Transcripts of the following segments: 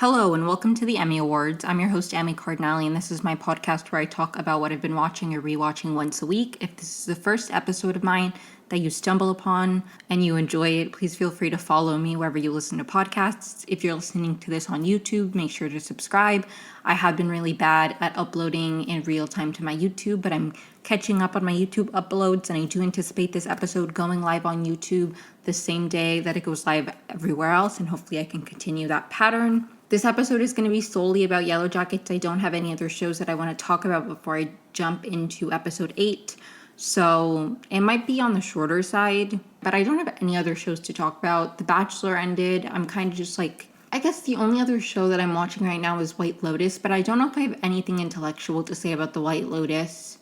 Hello and welcome to the Emmy Awards. I'm your host, Emmy Cardinale, and this is my podcast where I talk about what I've been watching or rewatching once a week. If this is the first episode of mine that you stumble upon and you enjoy it, please feel free to follow me wherever you listen to podcasts. If you're listening to this on YouTube, make sure to subscribe. I have been really bad at uploading in real time to my YouTube, but I'm catching up on my YouTube uploads, and I do anticipate this episode going live on YouTube the same day that it goes live everywhere else, and hopefully I can continue that pattern. This episode is going to be solely about Yellowjackets. I don't have any other shows that I want to talk about before I jump into episode 8. So it might be on the shorter side, but I don't have any other shows to talk about. The Bachelor ended. I'm kind of just like, I guess the only other show that I'm watching right now is White Lotus, but I don't know if I have anything intellectual to say about the White Lotus.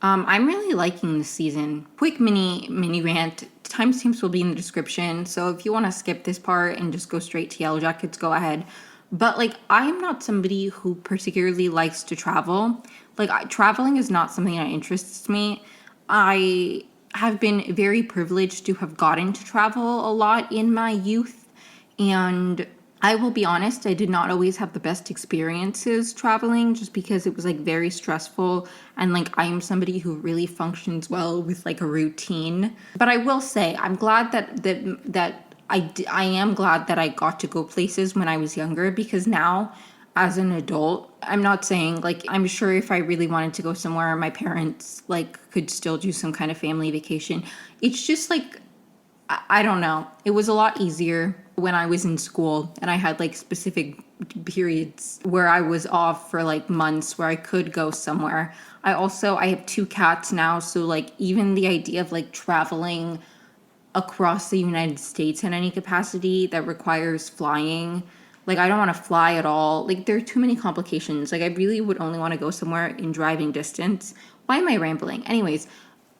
I'm really liking this season. Quick mini rant. Timestamps will be in the description, so if you want to skip this part and just go straight to Yellowjackets, go ahead. But, I'm not somebody who particularly likes to travel. Traveling is not something that interests me. I have been very privileged to have gotten to travel a lot in my youth. And I will be honest, I did not always have the best experiences traveling just because it was, very stressful. And, I am somebody who really functions well with, a routine. But I will say, I'm glad that I am glad that I got to go places when I was younger, because now as an adult, I'm not saying I'm sure if I really wanted to go somewhere, my parents could still do some kind of family vacation. It's just I don't know. It was a lot easier when I was in school and I had specific periods where I was off for months where I could go somewhere. I have 2 cats now, so even the idea of traveling across the United States in any capacity that requires flying. I don't want to fly at all. There are too many complications. I really would only want to go somewhere in driving distance. Why am I rambling? Anyways,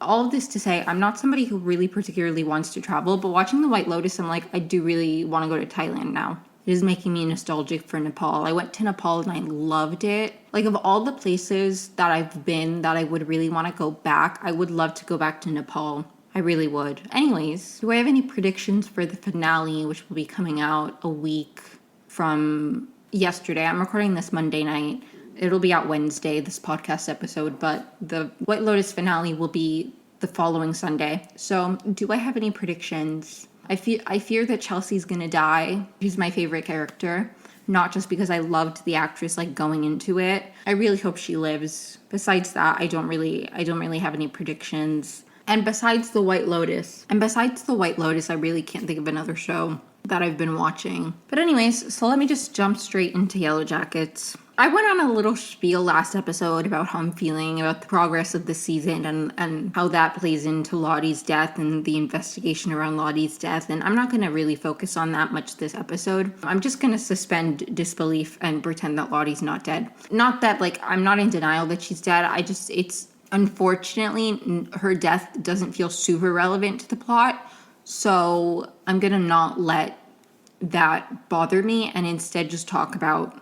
all of this to say, I'm not somebody who really particularly wants to travel, but watching The White Lotus, I'm I do really want to go to Thailand now. It is making me nostalgic for Nepal. I went to Nepal and I loved it. Of all the places that I've been that I would really want to go back, I would love to go back to Nepal. I really would. Anyways, do I have any predictions for the finale, which will be coming out a week from yesterday? I'm recording this Monday night. It'll be out Wednesday, this podcast episode, but the White Lotus finale will be the following Sunday. So, do I have any predictions? I fear that Chelsea's gonna die. She's my favorite character. Not just because I loved the actress going into it. I really hope she lives. Besides that, I don't really have any predictions. And besides The White Lotus, I really can't think of another show that I've been watching. But anyways, so let me just jump straight into Yellowjackets. I went on a little spiel last episode about how I'm feeling about the progress of the season and how that plays into Lottie's death and the investigation around Lottie's death. And I'm not going to really focus on that much this episode. I'm just going to suspend disbelief and pretend that Lottie's not dead. Not that, I'm not in denial that she's dead. Unfortunately, her death doesn't feel super relevant to the plot, so I'm going to not let that bother me and instead just talk about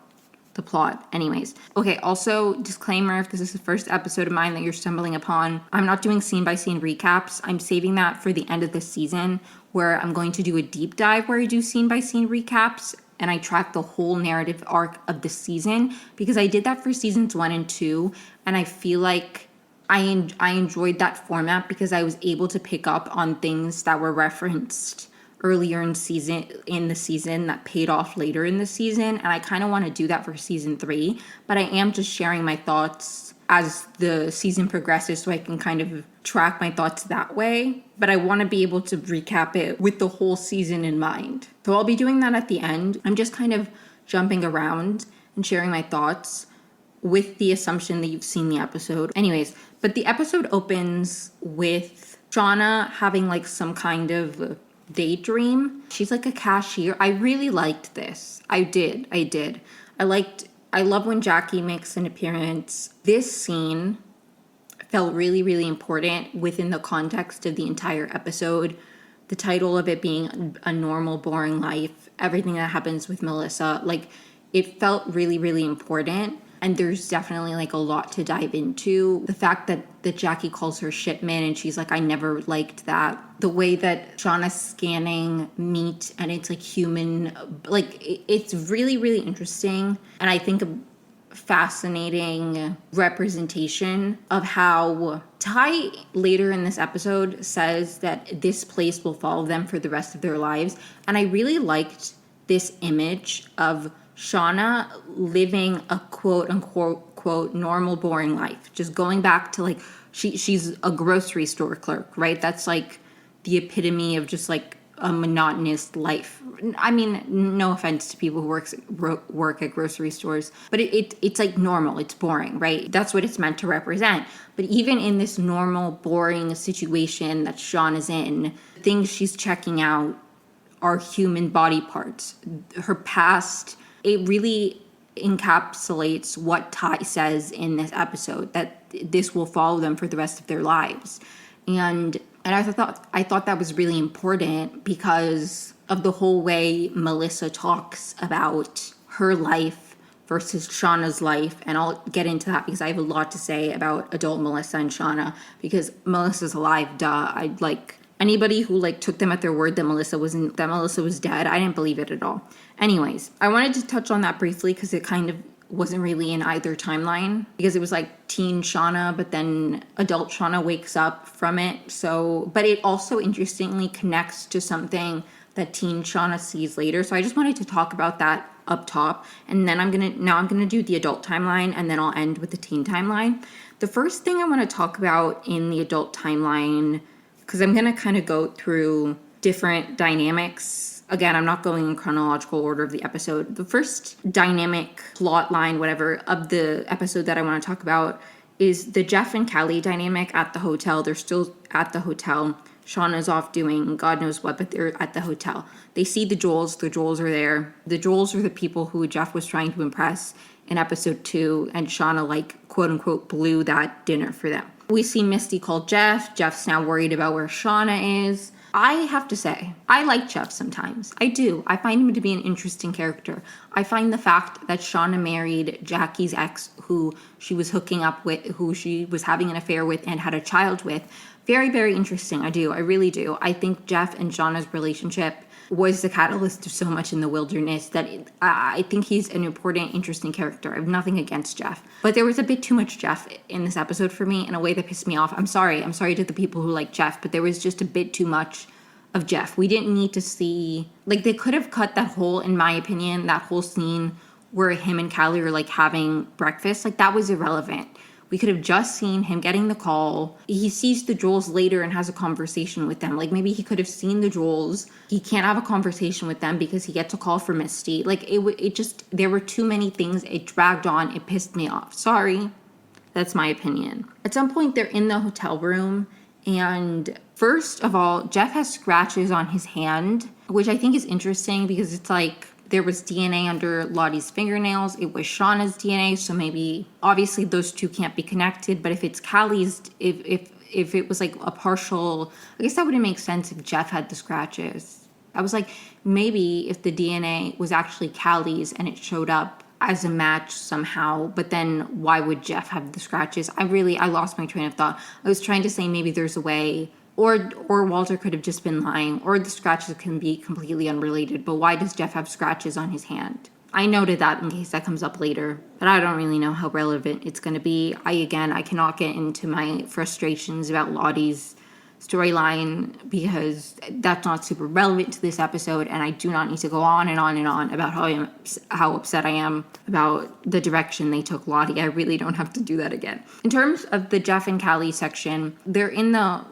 the plot. Anyways. Okay, also, disclaimer, if this is the first episode of mine that you're stumbling upon, I'm not doing scene-by-scene recaps. I'm saving that for the end of the season, where I'm going to do a deep dive where I do scene-by-scene recaps, and I track the whole narrative arc of the season, because I did that for seasons 1 and 2, and I feel like I enjoyed that format because I was able to pick up on things that were referenced earlier in the season that paid off later in the season, and I kind of want to do that for season 3, but I am just sharing my thoughts as the season progresses so I can kind of track my thoughts that way, but I want to be able to recap it with the whole season in mind. So I'll be doing that at the end. I'm just kind of jumping around and sharing my thoughts with the assumption that you've seen the episode. Anyways, but the episode opens with Shauna having some kind of daydream. She's a cashier. I really liked this. I did. I love when Jackie makes an appearance. This scene felt really, really important within the context of the entire episode. The title of it being A Normal, Boring Life, everything that happens with Melissa, it felt really, really important. And there's definitely like a lot to dive into. The fact that Jackie calls her shipman and she's like, I never liked that. The way that Shauna's scanning meat and it's like human, like it's really, really interesting. And I think a fascinating representation of how Ty later in this episode says that this place will follow them for the rest of their lives. And I really liked this image of Shauna living a quote unquote quote normal boring life, just going back to like she's a grocery store clerk, right? That's like the epitome of just like a monotonous life. I mean, no offense to people who work at grocery stores, but it's like normal, it's boring, right? That's what it's meant to represent. But even in this normal boring situation that Sean is in, things she's checking out are human body parts. Her past, it really encapsulates what Ty says in this episode, that this will follow them for the rest of their lives. And I thought that was really important because of the whole way Melissa talks about her life versus Shauna's life. And I'll get into that because I have a lot to say about adult Melissa and Shauna, because Melissa's alive, duh. I'd like anybody who like took them at their word that Melissa was dead. I didn't believe it at all. Anyways, I wanted to touch on that briefly because it kind of wasn't really in either timeline, because it was like teen Shauna, but then adult Shauna wakes up from it. So, but it also interestingly connects to something that teen Shauna sees later. So I just wanted to talk about that up top. And then I'm gonna do the adult timeline, and then I'll end with the teen timeline. The first thing I want to talk about in the adult timeline, because I'm gonna kind of go through different dynamics. Again, I'm not going in chronological order of the episode. The first dynamic plot line, whatever, of the episode that I want to talk about is the Jeff and Callie dynamic at the hotel. They're still at the hotel. Shauna's off doing God knows what, but they're at the hotel. They see the Joels. The Joels are there. The Joels are the people who Jeff was trying to impress in episode 2, and Shauna, like, quote unquote, blew that dinner for them. We see Misty call Jeff. Jeff's now worried about where Shauna is. I have to say, I like Jeff sometimes. I do. I find him to be an interesting character. I find the fact that Shauna married Jackie's ex, who she was hooking up with, who she was having an affair with and had a child with, very, very interesting. I do. I really do. I think Jeff and Shauna's relationship was the catalyst of so much in the wilderness that I think he's an important, interesting character. I have nothing against Jeff. But there was a bit too much Jeff in this episode for me in a way that pissed me off. I'm sorry to the people who like Jeff, but there was just a bit too much of Jeff. We didn't need to see, like, they could have cut that whole, in my opinion, that whole scene where him and Callie are like having breakfast. Like, that was irrelevant. We could have just seen him getting the call. He sees the Joels later and has a conversation with them. Like, maybe he could have seen the Joels. He can't have a conversation with them because he gets a call from Misty. Like, it just, there were too many things. It dragged on. It pissed me off. Sorry. That's my opinion. At some point, they're in the hotel room. And first of all, Jeff has scratches on his hand, which I think is interesting because it's like, there was DNA under Lottie's fingernails. It was Shauna's DNA, so maybe, obviously, those two can't be connected. But if it's Callie's, if it was like a partial, I guess that wouldn't make sense if Jeff had the scratches. I was like, maybe if the DNA was actually Callie's and it showed up as a match somehow, but then why would Jeff have the scratches? I lost my train of thought. I was trying to say maybe there's a way. Or Walter could have just been lying, or the scratches can be completely unrelated, but why does Jeff have scratches on his hand? I noted that in case that comes up later, but I don't really know how relevant it's going to be. I cannot get into my frustrations about Lottie's storyline because that's not super relevant to this episode, and I do not need to go on and on and on about how upset I am about the direction they took Lottie. I really don't have to do that again. In terms of the Jeff and Callie section, they're in the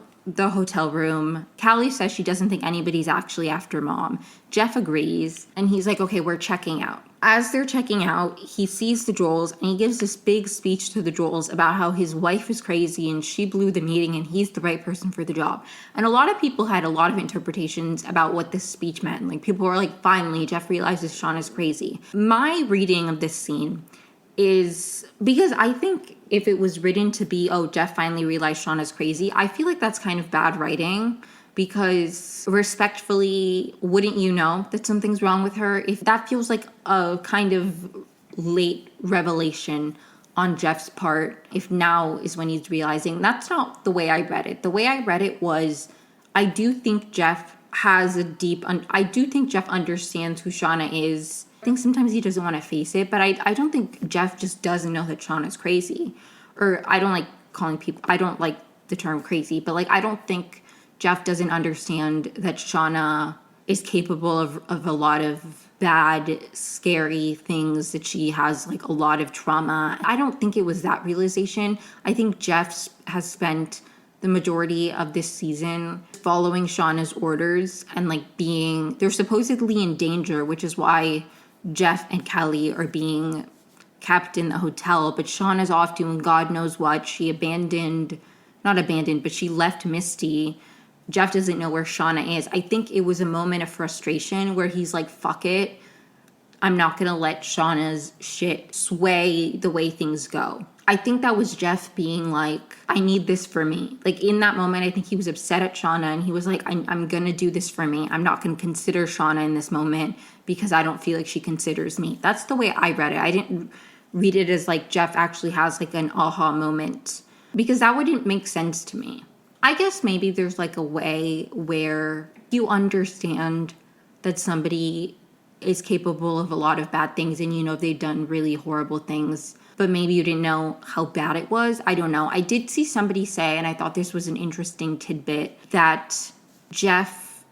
hotel room. Callie says she doesn't think anybody's actually after Mom. Jeff agrees, and he's like, okay, we're checking out. As they're checking out, he sees the Joels, and he gives this big speech to the Joels about how his wife is crazy, and she blew the meeting, and he's the right person for the job. And a lot of people had a lot of interpretations about what this speech meant. Like, people were like, finally, Jeff realizes Shauna's crazy. My reading of this scene is, because I think if it was written to be, oh, Jeff finally realized Shauna's crazy, I feel like that's kind of bad writing, because respectfully, wouldn't you know that something's wrong with her? If that feels like a kind of late revelation on Jeff's part if now is when he's realizing. That's not the way I read it. The way I read it was, I do think Jeff has a deep, I do think Jeff understands who Shauna is. I think sometimes he doesn't want to face it, but I don't think Jeff just doesn't know that Shauna's crazy. Or I don't like calling people, I don't like the term crazy, but like I don't think Jeff doesn't understand that Shauna is capable of a lot of bad, scary things, that she has like a lot of trauma. I don't think it was that realization. I think Jeff has spent the majority of this season following Shauna's orders and like they're supposedly in danger, which is why Jeff and Kelly are being kept in the hotel. But Shauna's off doing God knows what. She she left Misty. Jeff doesn't know where Shauna is. I think it was a moment of frustration where he's like, fuck it. I'm not going to let Shauna's shit sway the way things go. I think that was Jeff being like, I need this for me. Like in that moment, I think he was upset at Shauna and he was like, I'm going to do this for me. I'm not going to consider Shauna in this moment because I don't feel like she considers me. That's the way I read it. I didn't read it as like Jeff actually has like an aha moment, because that wouldn't make sense to me. I guess maybe there's like a way where you understand that somebody is capable of a lot of bad things and you know they've done really horrible things, but maybe you didn't know how bad it was. I don't know. I did see somebody say, and I thought this was an interesting tidbit, that Jeff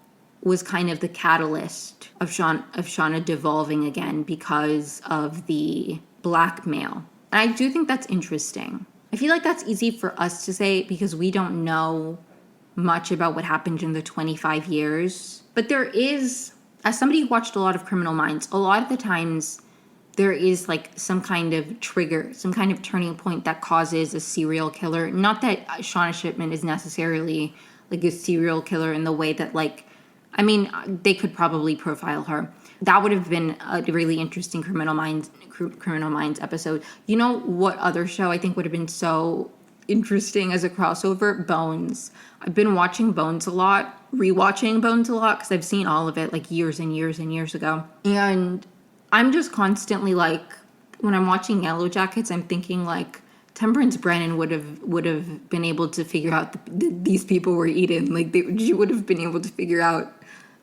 was kind of the catalyst of Shauna devolving again because of the blackmail. And I do think that's interesting. I feel like that's easy for us to say because we don't know much about what happened in the 25 years. But there is, as somebody who watched a lot of Criminal Minds, a lot of the times there is like some kind of trigger, some kind of turning point that causes a serial killer. Not that Shauna Shipman is necessarily like a serial killer in the way that like, I mean, they could probably profile her. That would have been a really interesting Criminal Minds episode. You know what other show I think would have been so interesting as a crossover? Bones. I've been watching Bones a lot, rewatching Bones a lot because I've seen all of it like years and years and years ago. And I'm just constantly like, when I'm watching Yellowjackets, I'm thinking like Temperance Brennan would have been able to figure out these people were eaten. Like she would have been able to figure out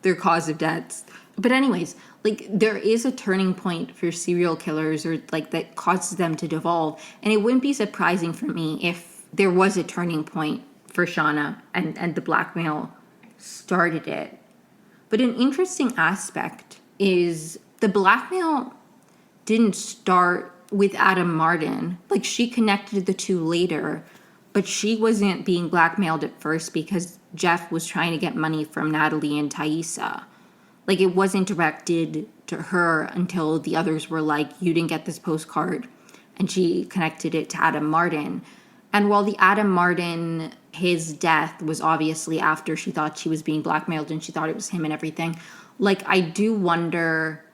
their cause of deaths. But anyways, like there is a turning point for serial killers or like that causes them to devolve. And it wouldn't be surprising for me if there was a turning point for Shauna and the blackmail started it. But an interesting aspect is the blackmail didn't start with Adam Martin. Like she connected the two later, but she wasn't being blackmailed at first because Jeff was trying to get money from Natalie and Taissa. Like it wasn't directed to her until the others were like, you didn't get this postcard. And she connected it to Adam Martin. And while the Adam Martin, his death was obviously after she thought she was being blackmailed and she thought it was him and everything. Like I do wonder,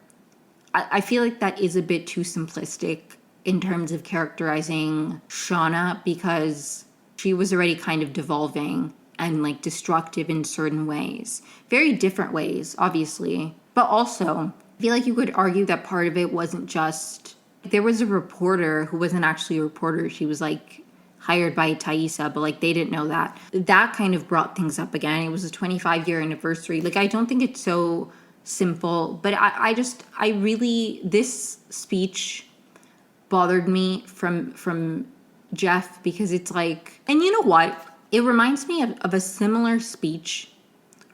I feel like that is a bit too simplistic in terms of characterizing Shauna because she was already kind of devolving and like destructive in certain ways. Very different ways, obviously. But also, I feel like you could argue that part of it wasn't just, there was a reporter who wasn't actually a reporter. She was like hired by Taissa, but like they didn't know that. That kind of brought things up again. It was a 25-year anniversary. Like I don't think it's so simple, but I really, this speech bothered me from Jeff because it's like, and you know what? It reminds me of a similar speech,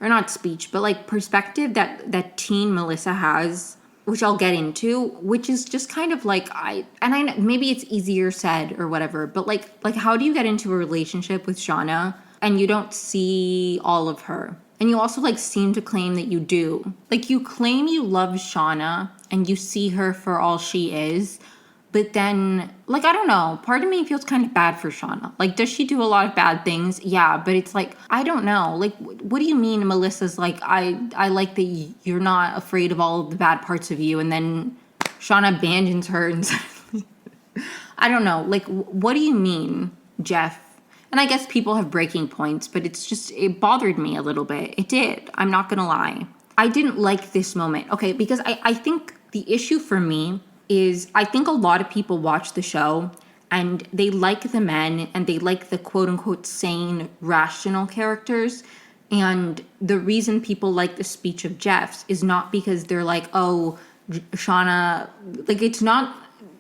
or not speech, but like perspective that teen Melissa has, which I'll get into, which is just kind of like, maybe it's easier said or whatever, but like how do you get into a relationship with Shauna and you don't see all of her? And you also like seem to claim that you do. Like you claim you love Shauna and you see her for all she is. But then, like, I don't know, part of me feels kind of bad for Shauna. Like, does she do a lot of bad things? Yeah, but it's like, I don't know. Like, what do you mean Melissa's like, I like that you're not afraid of all of the bad parts of you, and then Shauna abandons her and suddenly, I don't know. Like, what do you mean, Jeff? And I guess people have breaking points, but it's just, it bothered me a little bit. It did. I'm not going to lie. I didn't like this moment. Okay, because I think the issue for me is I think a lot of people watch the show and they like the men and they like the quote unquote sane, rational characters. And the reason people like the speech of Jeff's is not because they're like, oh, Shauna, like it's not,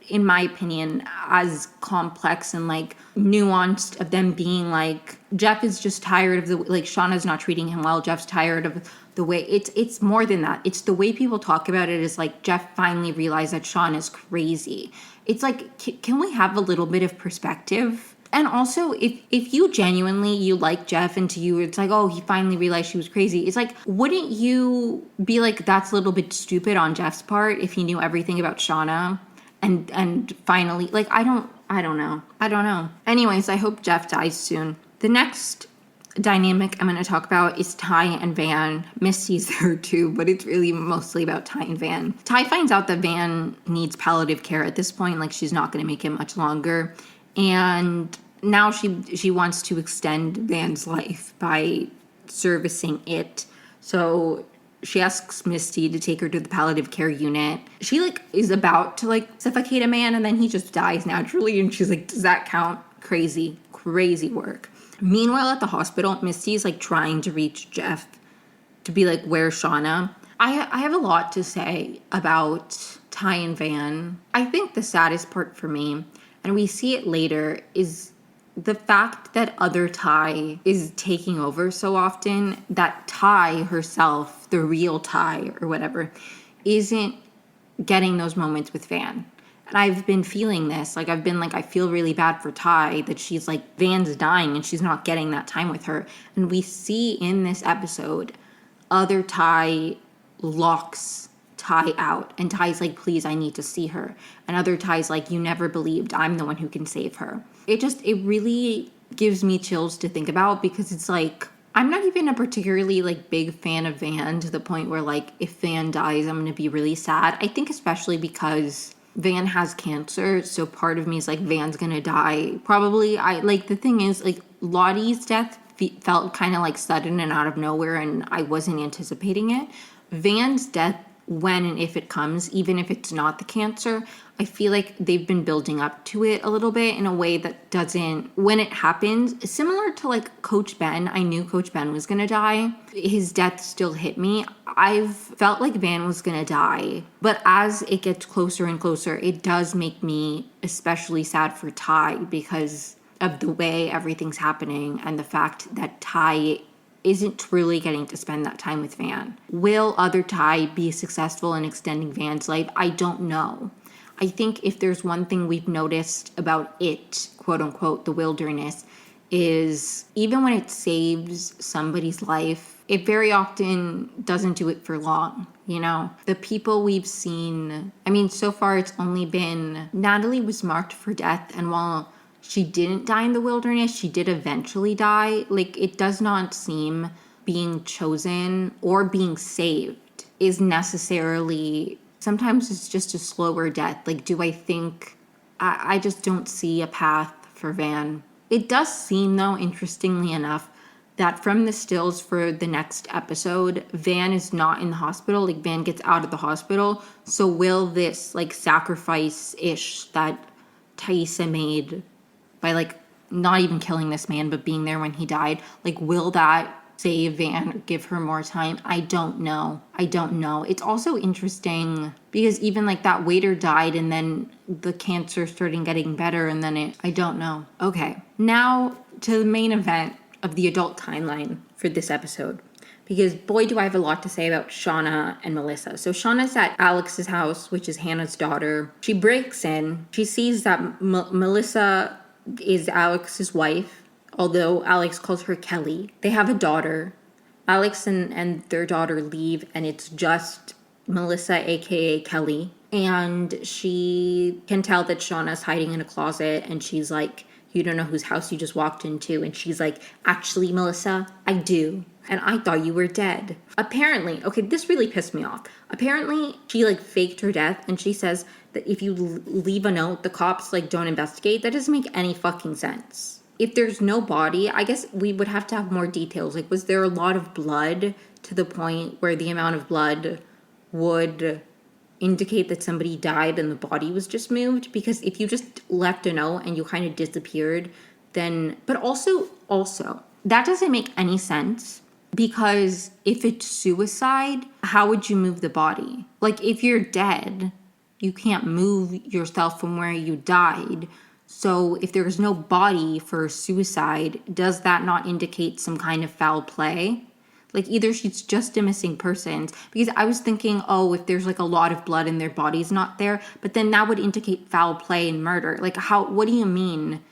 in my opinion, as complex and like nuanced of them being like, Jeff is just tired of the, like Shauna's not treating him well. Jeff's tired of the way, it's more than that. It's the way people talk about it is like, Jeff finally realized that Shauna is crazy. It's like, can we have a little bit of perspective? And also, if you genuinely, you like Jeff and to you, it's like, oh, he finally realized she was crazy. It's like, wouldn't you be like, that's a little bit stupid on Jeff's part if he knew everything about Shauna? And finally, like, I don't know. Anyways, I hope Jeff dies soon. The next dynamic I'm going to talk about is Ty and Van. Misty's there too, but it's really mostly about Ty and Van. Ty finds out that Van needs palliative care at this point, like she's not going to make it much longer. And now she wants to extend Van's life by servicing it. So she asks Misty to take her to the palliative care unit. She like is about to like suffocate a man and then he just dies naturally. And she's like, does that count? Crazy work. Meanwhile, at the hospital, Misty's like trying to reach Jeff to be like, where's Shauna? I have a lot to say about Ty and Van. I think the saddest part for me, and we see it later, is the fact that other Ty is taking over so often that Ty herself, the real Ty or whatever, isn't getting those moments with Van. And I've been feeling this. Like, I've been like, I feel really bad for Ty that she's like, Van's dying and she's not getting that time with her. And we see in this episode, other Ty locks Ty out. And Ty's like, please, I need to see her. And other Ty's like, you never believed. I'm the one who can save her. It really gives me chills to think about because it's like, I'm not even a particularly like big fan of Van to the point where like, if Van dies, I'm going to be really sad. I think especially because Van has cancer. So part of me is like, Van's going to die. Probably. The thing is like Lottie's death felt kind of like sudden and out of nowhere. And I wasn't anticipating it. Van's death, when and if it comes, even if it's not the cancer, I feel like they've been building up to it a little bit in a way that doesn't, when it happens, similar to like Coach Ben. I knew Coach Ben was going to die. His death still hit me. I've felt like Van was going to die. But as it gets closer and closer, it does make me especially sad for Ty because of the way everything's happening and the fact that Ty isn't really getting to spend that time with Van. Will other Ty be successful in extending Van's life? I don't know. I think if there's one thing we've noticed about it, quote unquote, the wilderness, is even when it saves somebody's life, it very often doesn't do it for long, you know? The people we've seen, I mean, so far it's only been, Natalie was marked for death, and while she didn't die in the wilderness, she did eventually die. Like, it does not seem being chosen or being saved is necessarily, sometimes it's just a slower death. Like, do I think, I just don't see a path for Van. It does seem, though, interestingly enough, that from the stills for the next episode, Van is not in the hospital. Like, Van gets out of the hospital. So will this, like, sacrifice-ish that Taissa made by, like, not even killing this man, but being there when he died, like, will that save Van or give her more time? I don't know. It's also interesting because even, like, that waiter died and then the cancer started getting better and then I don't know. Okay, now to the main event of the adult timeline for this episode. Because boy, do I have a lot to say about Shauna and Melissa. So Shauna's at Alex's house, which is Hannah's daughter. She breaks in. She sees that Melissa is Alex's wife, although Alex calls her Kelly. They have a daughter. Alex and their daughter leave, and it's just Melissa, aka Kelly. And she can tell that Shauna's hiding in a closet, and she's like, you don't know whose house you just walked into. And she's like, actually, Melissa, I do. And I thought you were dead. Apparently, okay, this really pissed me off. Apparently, she like faked her death, and she says that if you leave a note, the cops like don't investigate. That doesn't make any fucking sense. If there's no body, I guess we would have to have more details. Like, was there a lot of blood to the point where the amount of blood would indicate that somebody died and the body was just moved, because if you just left a note and you kind of disappeared, then, but also, that doesn't make any sense, because if it's suicide, how would you move the body? Like, if you're dead, you can't move yourself from where you died. So if there's no body for suicide, does that not indicate some kind of foul play? Like, either she's just a missing person, because I was thinking, oh, if there's like a lot of blood and their body's not there, but then that would indicate foul play and murder. Like, what do you mean?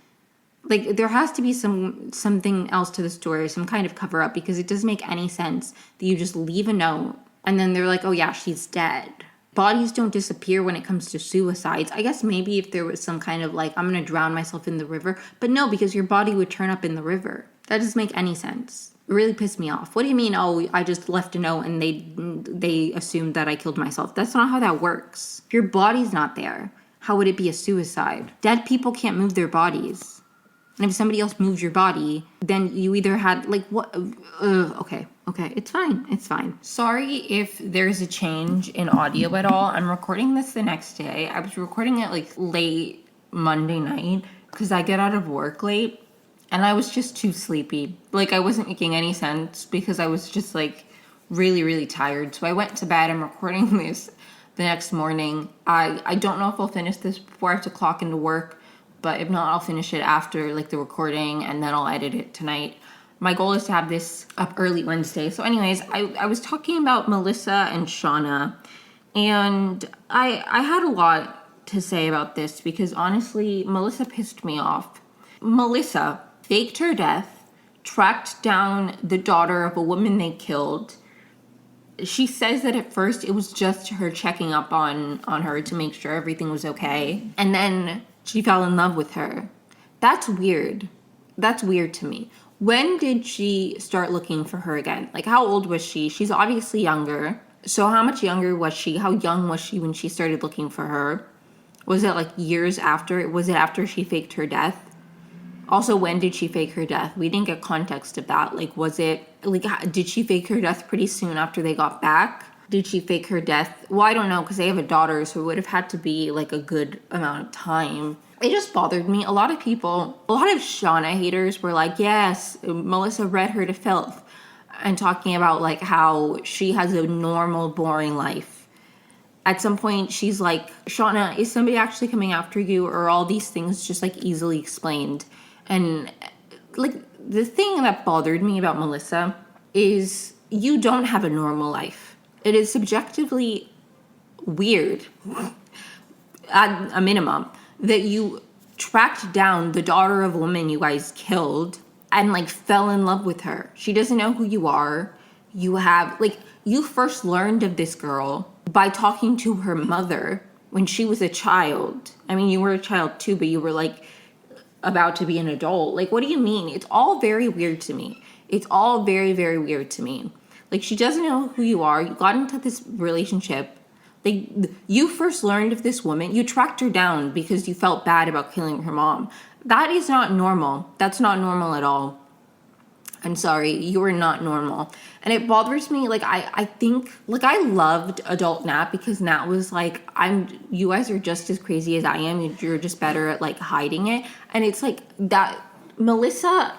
Like, there has to be something else to the story, some kind of cover up, because it doesn't make any sense that you just leave a note and then they're like, oh yeah, she's dead. Bodies don't disappear when it comes to suicides. I guess maybe if there was some kind of like, I'm going to drown myself in the river. But no, because your body would turn up in the river. That doesn't make any sense. It really pissed me off. What do you mean, oh, I just left a note and they assumed that I killed myself? That's not how that works. If your body's not there, how would it be a suicide? Dead people can't move their bodies. And if somebody else moves your body, then you either had, like, what? Okay, it's fine. Sorry if there's a change in audio at all. I'm recording this the next day. I was recording it, like, late Monday night, because I get out of work late, and I was just too sleepy. Like, I wasn't making any sense, because I was just, like, really, really tired. So I went to bed. I'm recording this the next morning. I don't know if I'll finish this before I have to clock into work. But if not, I'll finish it after, like, the recording, and then I'll edit it tonight. My goal is to have this up early Wednesday. So anyways, I was talking about Melissa and Shauna, and I had a lot to say about this, because honestly, Melissa pissed me off. Melissa faked her death, tracked down the daughter of a woman they killed. She says that at first it was just her checking up on her to make sure everything was okay. And then she fell in love with her. That's weird. That's weird to me. When did she start looking for her again? Like, how old was she? She's obviously younger. So how much younger was she? How young was she when she started looking for her? Was it like years after? Was it after she faked her death? Also, when did she fake her death? We didn't get context of that. Like, was it, like, did she fake her death pretty soon after they got back? Did she fake her death? Well, I don't know, because they have a daughter, so it would have had to be, like, a good amount of time. It just bothered me. A lot of Shauna haters were like, yes, Melissa read her to filth, and talking about, like, how she has a normal, boring life. At some point, she's like, Shauna, is somebody actually coming after you, or are all these things just, like, easily explained? And, like, the thing that bothered me about Melissa is you don't have a normal life. It is subjectively weird, at a minimum, that you tracked down the daughter of a woman you guys killed and, like, fell in love with her. She doesn't know who you are. You have, like, you first learned of this girl by talking to her mother when she was a child. I mean, you were a child too, but you were, like, about to be an adult. Like, what do you mean? It's all very weird to me. It's all very, very weird to me. Like, she doesn't know who you are. You got into this relationship. Like, you first learned of this woman. You tracked her down because you felt bad about killing her mom. That is not normal. That's not normal at all. I'm sorry. You are not normal. And it bothers me. Like, I think, like, I loved adult Nat, because Nat was like, you guys are just as crazy as I am. You're just better at, like, hiding it. And it's like that Melissa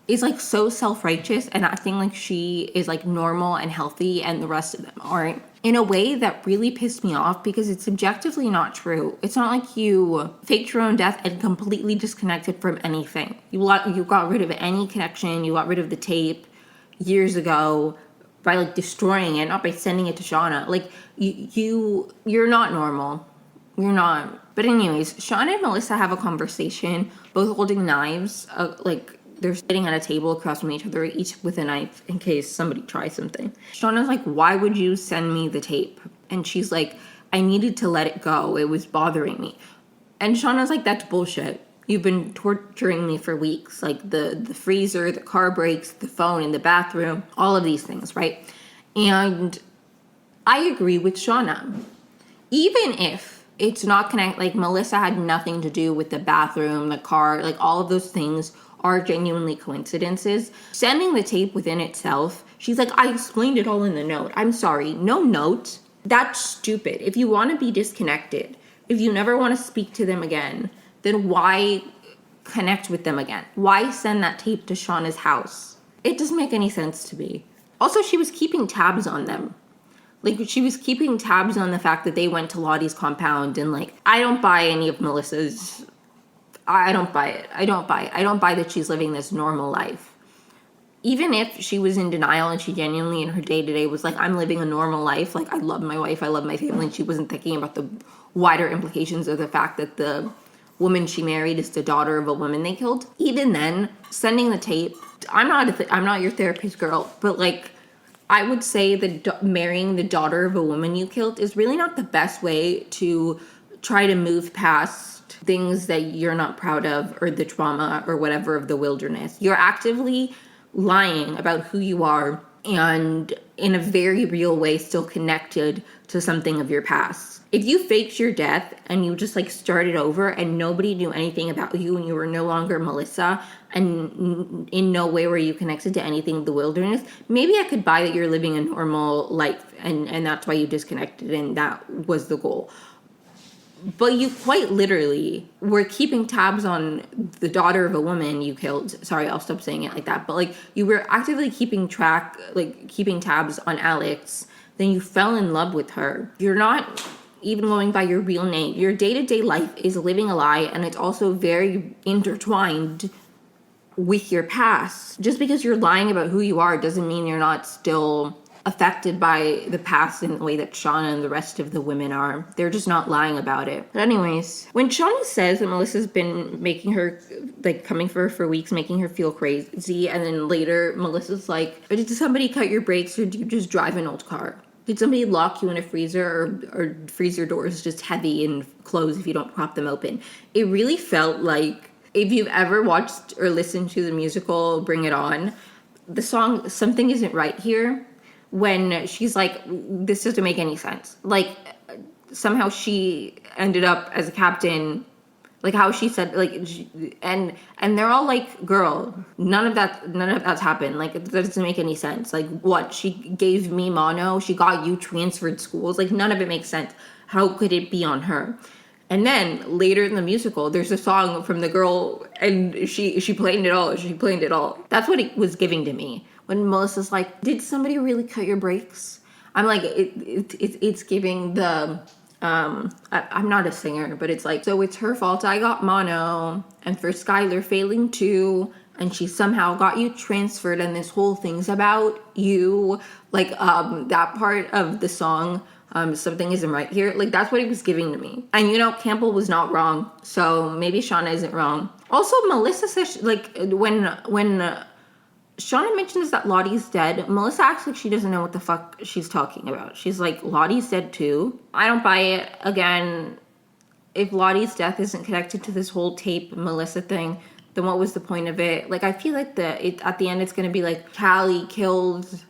is, like, so self-righteous and acting like she is, like, normal and healthy and the rest of them aren't, in a way that really pissed me off, because it's subjectively not true. It's not like you faked your own death and completely disconnected from anything. You got rid of any connection. You got rid of the tape years ago by, like, destroying it, not by sending it to Shauna. Like, you're not normal. You're not. But anyways, Shauna and Melissa have a conversation, both holding knives, like, they're sitting at a table across from each other, each with a knife in case somebody tries something. Shauna's like, why would you send me the tape? And she's like, I needed to let it go. It was bothering me. And Shauna's like, that's bullshit. You've been torturing me for weeks. Like, the freezer, the car brakes, the phone in the bathroom, all of these things, right? And I agree with Shauna. Even if it's not connected, like, Melissa had nothing to do with the bathroom, the car, like, all of those things are genuinely coincidences. Sending the tape within itself, she's like, I explained it all in the note. I'm sorry, no note That's stupid. If you want to be disconnected, if you never want to speak to them again, then why connect with them again? Why send that tape to Shauna's house? It doesn't make any sense to me. Also, she was keeping tabs on them. Like, she was keeping tabs on the fact that they went to Lottie's compound, and, like, I don't buy any of Melissa's... I don't buy it. I don't buy that she's living this normal life. Even if she was in denial and she genuinely in her day-to-day was like, I'm living a normal life, like, I love my wife, I love my family, and she wasn't thinking about the wider implications of the fact that the woman she married is the daughter of a woman they killed. Even then, sending the tape, I'm not your therapist, girl, but, like, I would say that marrying the daughter of a woman you killed is really not the best way to try to move past things that you're not proud of, or the trauma or whatever of the wilderness. You're actively lying about who you are, and in a very real way still connected to something of your past. If you faked your death and you just, like, started over and nobody knew anything about you and you were no longer Melissa and in no way were you connected to anything of the wilderness, maybe I could buy that you're living a normal life and that's why you disconnected and that was the goal. But you quite literally were keeping tabs on the daughter of a woman you killed. Sorry, I'll stop saying it like that. But, like, you were actively keeping tabs on Alex. Then you fell in love with her. You're not even going by your real name. Your day-to-day life is living a lie, and it's also very intertwined with your past. Just because you're lying about who you are doesn't mean you're not still affected by the past in the way that Shauna and the rest of the women are. They're just not lying about it. But anyways, when Shauna says that Melissa's been making her, like, coming for her for weeks, making her feel crazy, and then later Melissa's like, did somebody cut your brakes or do you just drive an old car? Did somebody lock you in a freezer or freezer doors just heavy and close if you don't prop them open? It really felt like, if you've ever watched or listened to the musical Bring It On, the song Something Isn't Right Here, when she's like, this doesn't make any sense. Like, somehow she ended up as a captain, like how she said, like, and they're all like, girl, none of that's happened. Like, that doesn't make any sense. Like, what? She gave me mono, she got you transferred schools. Like, none of it makes sense. How could it be on her? And then later in the musical, there's a song from the girl, and she played it all. She played it all. That's what it was giving to me. When Melissa's like, did somebody really cut your brakes? I'm like, it's giving the, I'm not a singer, but it's like, so it's her fault I got mono, and for Skylar failing too, and she somehow got you transferred, and this whole thing's about you. Like, that part of the song, Something Isn't Right Here, like, that's what it was giving to me. And, you know, Campbell was not wrong, so maybe Shauna isn't wrong. Also, Melissa says, like, when Shauna mentions that Lottie's dead, Melissa acts like she doesn't know what the fuck she's talking about. She's like, Lottie's dead too? I don't buy it. Again, if Lottie's death isn't connected to this whole tape Melissa thing, then what was the point of it? Like, I feel like at the end it's going to be like, Callie killed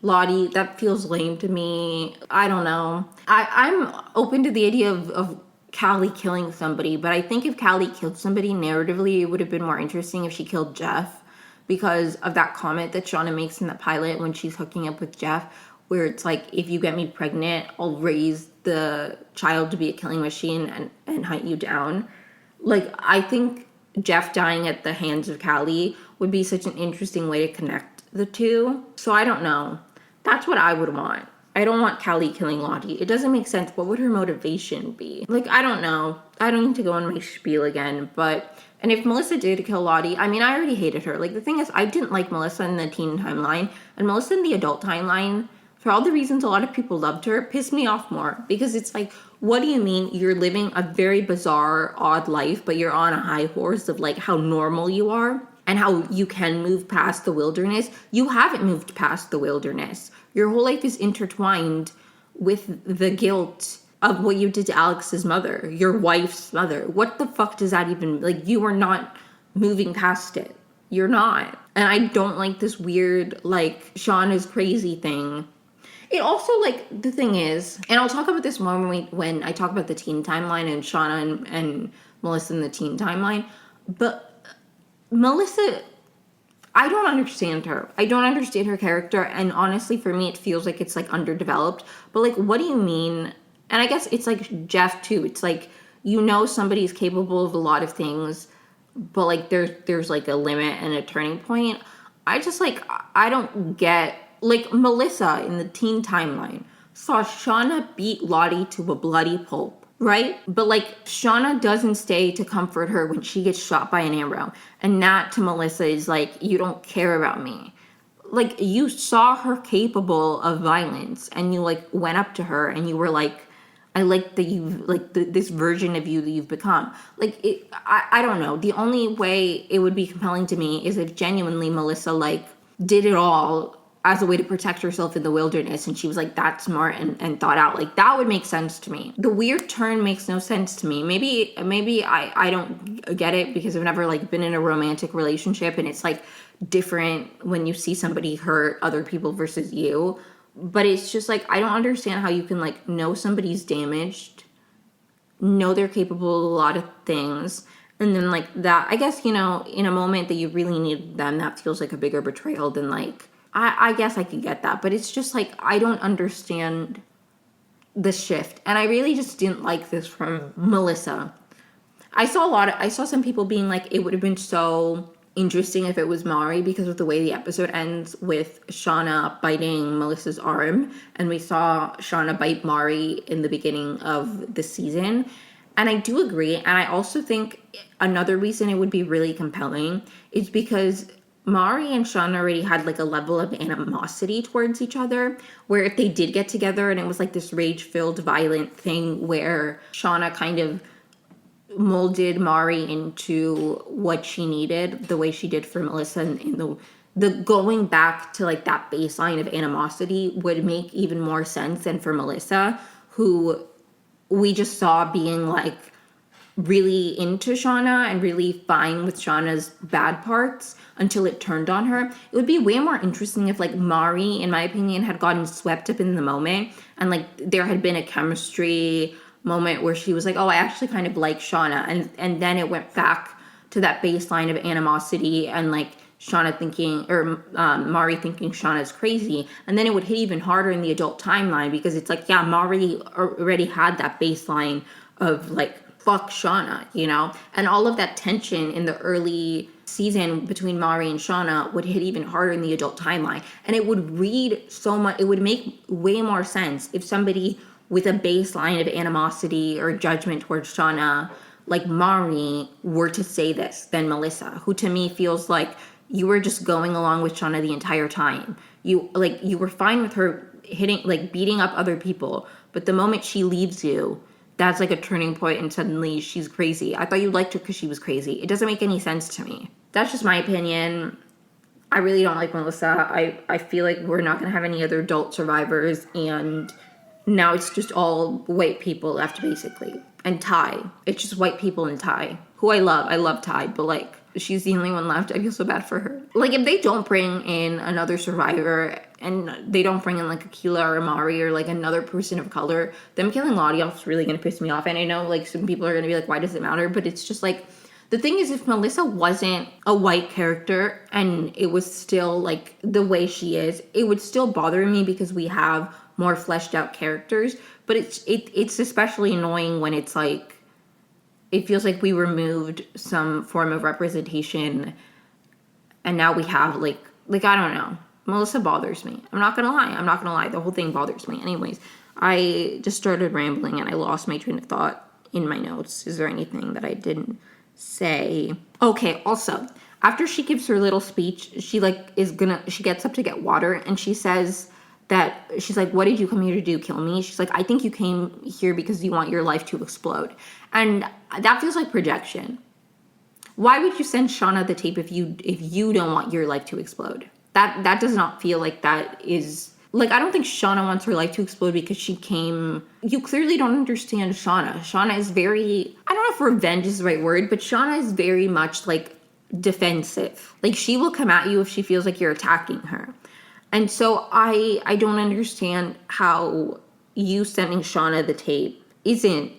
Lottie. That feels lame to me. I don't know. I'm open to the idea of Callie killing somebody, but I think if Callie killed somebody narratively, it would have been more interesting if she killed Jeff, because of that comment that Shauna makes in the pilot when she's hooking up with Jeff, where it's like, if you get me pregnant, I'll raise the child to be a killing machine and hunt you down. Like, I think Jeff dying at the hands of Callie would be such an interesting way to connect the two. So I don't know. That's what I would want. I don't want Callie killing Lottie. It doesn't make sense. What would her motivation be? Like, I don't know. I don't need to go on my spiel again, but... And if Melissa did kill Lottie, I mean, I already hated her. Like, the thing is, I didn't like Melissa in the teen timeline, and Melissa in the adult timeline, for all the reasons a lot of people loved her, pissed me off more. Because it's like, what do you mean you're living a very bizarre, odd life, but you're on a high horse of, like, how normal you are and how you can move past the wilderness? You haven't moved past the wilderness. Your whole life is intertwined with the guilt of what you did to Alex's mother, your wife's mother. What the fuck does that even, like, you are not moving past it. You're not. And I don't like this weird, like, Shauna's crazy thing. It also, like, the thing is, and I'll talk about this more when I talk about the teen timeline and Shauna and Melissa in the teen timeline, but Melissa, I don't understand her. I don't understand her character, and honestly, for me, it feels like it's, like, underdeveloped. But, like, what do you mean? And I guess it's, like, Jeff, too. It's, like, you know somebody's capable of a lot of things, but, like, there's like, a limit and a turning point. I just, like, I don't get... Like, Melissa in the teen timeline saw Shauna beat Lottie to a bloody pulp. Right? But, like, Shauna doesn't stay to comfort her when she gets shot by an arrow. And that to Melissa is like, you don't care about me. Like, you saw her capable of violence and you, like, went up to her and you were like, I like that you've, like, this version of you that you've become. Like, I don't know. The only way it would be compelling to me is if genuinely Melissa, like, did it all as a way to protect herself in the wilderness, and she was like that smart and thought out. Like, that would make sense to me. The weird turn makes no sense to me. Maybe I don't get it because I've never, like, been in a romantic relationship, and it's, like, different when you see somebody hurt other people versus you. But it's just, like, I don't understand how you can, like, know somebody's damaged, know they're capable of a lot of things, and then, like, that, I guess, you know, in a moment that you really need them, that feels like a bigger betrayal than, like, I guess I could get that, but it's just, like, I don't understand the shift. And I really just didn't like this from Melissa. I saw some people being like, it would have been so interesting if it was Mari because of the way the episode ends with Shauna biting Melissa's arm. And we saw Shauna bite Mari in the beginning of the season. And I do agree. And I also think another reason it would be really compelling is because Mari and Shauna already had, like, a level of animosity towards each other, where if they did get together and it was, like, this rage-filled, violent thing where Shauna kind of molded Mari into what she needed, the way she did for Melissa, and the going back to, like, that baseline of animosity would make even more sense than for Melissa, who we just saw being, like, really into Shauna and really fine with Shauna's bad parts until it turned on her. It would be way more interesting if, like, Mari, in my opinion, had gotten swept up in the moment and, like, there had been a chemistry moment where she was like, oh, I actually kind of like Shauna, and then it went back to that baseline of animosity and, like, Shauna thinking, or Mari thinking Shauna's crazy, and then it would hit even harder in the adult timeline because it's like, yeah, Mari already had that baseline of, like, fuck Shauna, you know? And all of that tension in the early season between Mari and Shauna would hit even harder in the adult timeline. And it would read so much, it would make way more sense if somebody with a baseline of animosity or judgment towards Shauna, like Mari, were to say this than Melissa, who to me feels like you were just going along with Shauna the entire time. You were fine with her hitting, like, beating up other people, but the moment she leaves you, that's, like, a turning point and suddenly she's crazy. I thought you liked her because she was crazy. It doesn't make any sense to me. That's just my opinion. I really don't like Melissa. I feel like we're not going to have any other adult survivors, and now it's just all white people left, basically. And Ty. It's just white people and Ty, who I love. I love Ty, but, like, she's the only one left. I feel so bad for her. Like, if they don't bring in another survivor and they don't bring in, like, Akila or Amari or, like, another person of color, them killing Lottie off is really going to piss me off. And I know, like, some people are going to be like, why does it matter? But it's just, like, the thing is, if Melissa wasn't a white character and it was still, like, the way she is, it would still bother me because we have more fleshed out characters. But it's especially annoying when it's, like, it feels like we removed some form of representation and now we have, like, I don't know. Melissa bothers me. I'm not gonna lie. The whole thing bothers me. Anyways, I just started rambling and I lost my train of thought in my notes. Is there anything that I didn't say? Okay, also, after she gives her little speech, she, like, she gets up to get water and she says that, she's like, what did you come here to do? Kill me? She's like, I think you came here because you want your life to explode. And that feels like projection. Why would you send Shauna the tape if you don't want your life to explode? That does not feel like that is... Like, I don't think Shauna wants her life to explode because she came... You clearly don't understand Shauna. Shauna is very... I don't know if revenge is the right word, but Shauna is very much, like, defensive. Like, she will come at you if she feels like you're attacking her. And so I don't understand how you sending Shauna the tape isn't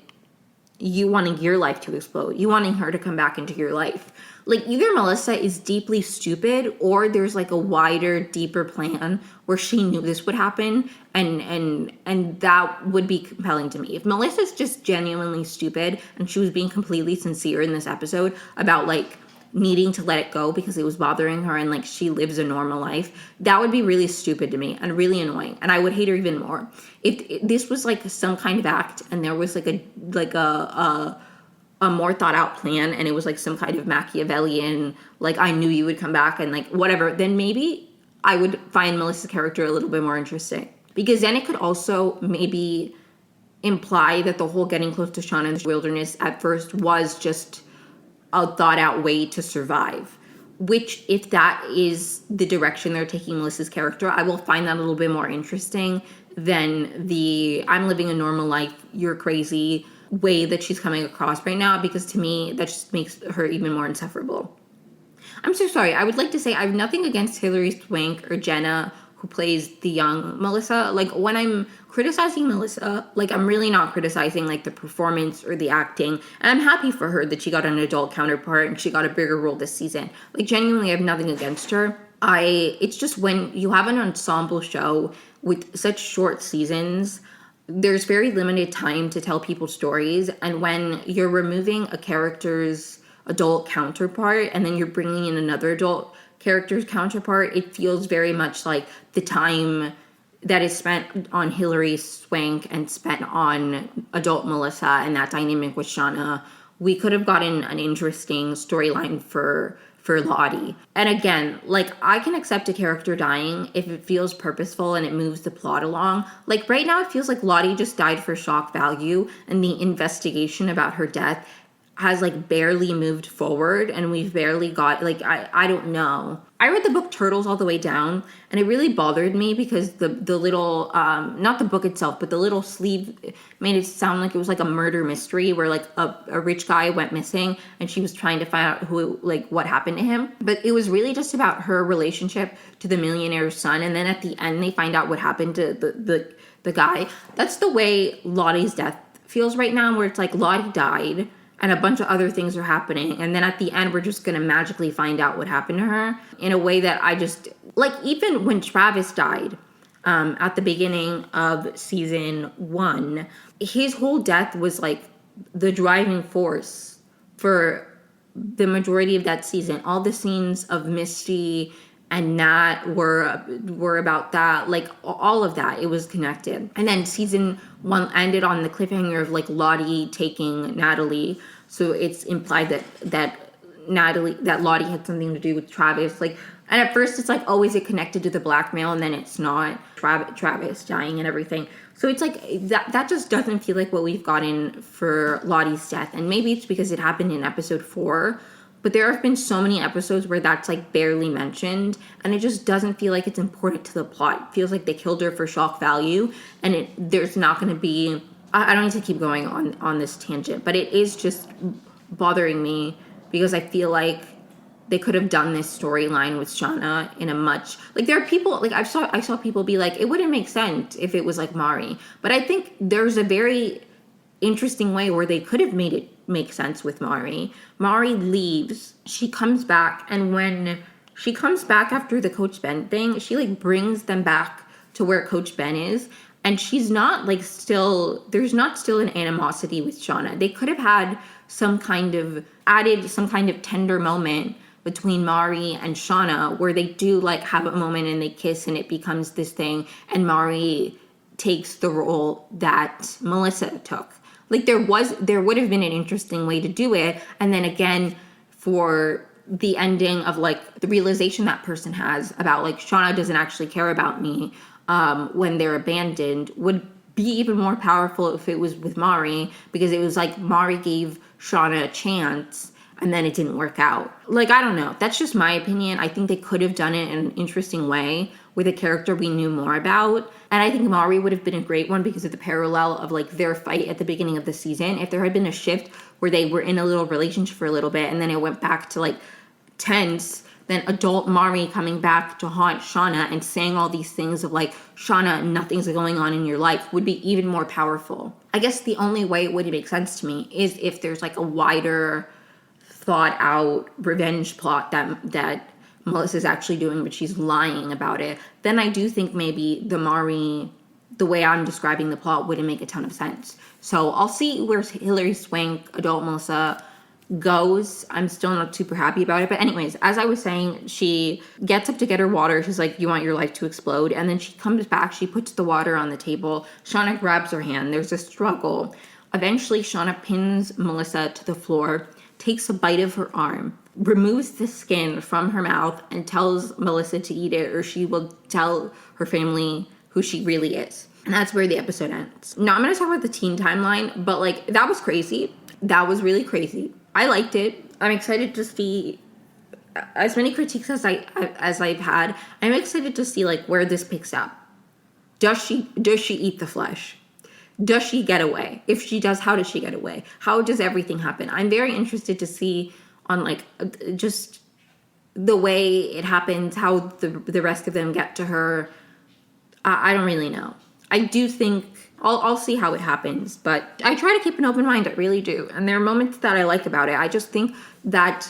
you wanting your life to explode, you wanting her to come back into your life. Like, either Melissa is deeply stupid, or there's like a wider, deeper plan where she knew this would happen, and that would be compelling to me. If Melissa's just genuinely stupid and she was being completely sincere in this episode about like needing to let it go because it was bothering her and like she lives a normal life, that would be really stupid to me and really annoying, and I would hate her even more. If this was like some kind of act and there was like a more thought out plan and it was like some kind of Machiavellian, like I knew you would come back and like whatever, then maybe I would find Melissa's character a little bit more interesting, because then it could also maybe imply that the whole getting close to Shauna in the wilderness at first was just a thought out way to survive, which, if that is the direction they're taking Melissa's character, I will find that a little bit more interesting than the I'm living a normal life, you're crazy way that she's coming across right now, because to me that just makes her even more insufferable. I'm so sorry. I would like to say I have nothing against Hilary Swank or Jenna, who plays the young Melissa. Like, when I'm criticizing Melissa, like, I'm really not criticizing like the performance or the acting, and I'm happy for her that she got an adult counterpart and she got a bigger role this season. Like, genuinely, I have nothing against her. It's just when you have an ensemble show with such short seasons, there's very limited time to tell people's stories, and when you're removing a character's adult counterpart and then you're bringing in another adult character's counterpart, it feels very much like the time that is spent on Hilary Swank and spent on adult Melissa and that dynamic with Shauna. We could have gotten an interesting storyline for Lottie. And again, like, I can accept a character dying if it feels purposeful and it moves the plot along. Like, right now it feels like Lottie just died for shock value, and the investigation about her death has like barely moved forward, and we've barely got like, I don't know. I read the book Turtles all the way down, and it really bothered me because the little not the book itself, but the little sleeve made it sound like it was like a murder mystery where like a rich guy went missing and she was trying to find out who, like, what happened to him. But it was really just about her relationship to the millionaire's son, and then at the end they find out what happened to the guy. That's the way Lottie's death feels right now, where it's like Lottie died and a bunch of other things are happening, and then at the end we're just gonna magically find out what happened to her in a way that I just like. Even when Travis died at the beginning of season 1, his whole death was like the driving force for the majority of that season. All the scenes of Misty and Nat were about that, like all of that. It was connected. And then season 1 ended on the cliffhanger of like Lottie taking Natalie. So it's implied that Lottie had something to do with Travis. Like, and at first it's like, oh, is it connected to the blackmail? And then it's not. Travis dying and everything. So it's like that just doesn't feel like what we've gotten for Lottie's death. And maybe it's because it happened in episode 4. But there have been so many episodes where that's like barely mentioned, and it just doesn't feel like it's important to the plot. It feels like they killed her for shock value, and there's not going to be. I don't need to keep going on this tangent, but it is just bothering me because I feel like they could have done this storyline with Shauna in a much, like, there are people, like, I saw people be like, it wouldn't make sense if it was like Mari, but I think there's a very interesting way where they could have made it make sense with Mari. Mari leaves, she comes back, and when she comes back after the Coach Ben thing, she like brings them back to where Coach Ben is, and she's not like there's not still an animosity with Shauna. They could have had some kind of tender moment between Mari and Shauna where they do like have a moment and they kiss and it becomes this thing, and Mari takes the role that Melissa took. Like, there would have been an interesting way to do it. And then again, for the ending of like the realization that person has about like Shauna doesn't actually care about me when they're abandoned would be even more powerful if it was with Mari, because it was like Mari gave Shauna a chance and then it didn't work out. Like, I don't know. That's just my opinion. I think they could have done it in an interesting way with a character we knew more about. And I think Mari would have been a great one because of the parallel of like their fight at the beginning of the season. If there had been a shift where they were in a little relationship for a little bit and then it went back to like tense, then adult Mari coming back to haunt Shauna and saying all these things of like, Shauna, nothing's going on in your life would be even more powerful. I guess the only way it would make sense to me is if there's like a wider thought out revenge plot that Melissa's actually doing, but she's lying about it. Then I do think maybe the way I'm describing the plot wouldn't make a ton of sense. So I'll see where Hilary Swank, adult Melissa, goes. I'm still not super happy about it. But anyways, as I was saying, she gets up to get her water. She's like, you want your life to explode? And then she comes back. She puts the water on the table. Shauna grabs her hand. There's a struggle. Eventually, Shauna pins Melissa to the floor, takes a bite of her arm, removes the skin from her mouth, and tells Melissa to eat it or she will tell her family who she really is. And that's where the episode ends. Now I'm going to talk about the teen timeline, but like that was crazy. That was really crazy. I liked it. I'm excited to see as many critiques as I've had. I'm excited to see like where this picks up. Does she eat the flesh? Does she get away? If she does, how does she get away? How does everything happen? I'm very interested to see on like just the way it happens, how the rest of them get to her. I don't really know. I do think I'll see how it happens, but I try to keep an open mind. I really do. And there are moments that I like about it. I just think that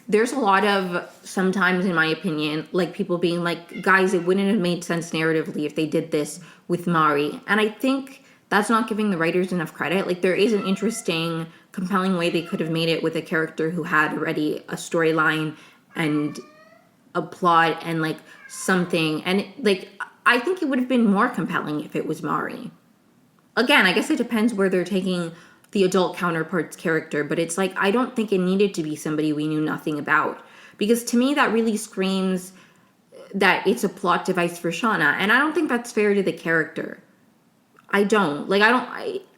there's a lot of, sometimes in my opinion, like people being like, guys, it wouldn't have made sense narratively if they did this with Mari. And I think that's not giving the writers enough credit. Like there is an interesting, compelling way they could have made it with a character who had already a storyline and a plot and like something. And like, I think it would have been more compelling if it was Mari. Again, I guess it depends where they're taking the adult counterpart's character, but it's like, I don't think it needed to be somebody we knew nothing about. Because to me, that really screams that it's a plot device for Shauna, and I don't think that's fair to the character. I don't. Like, I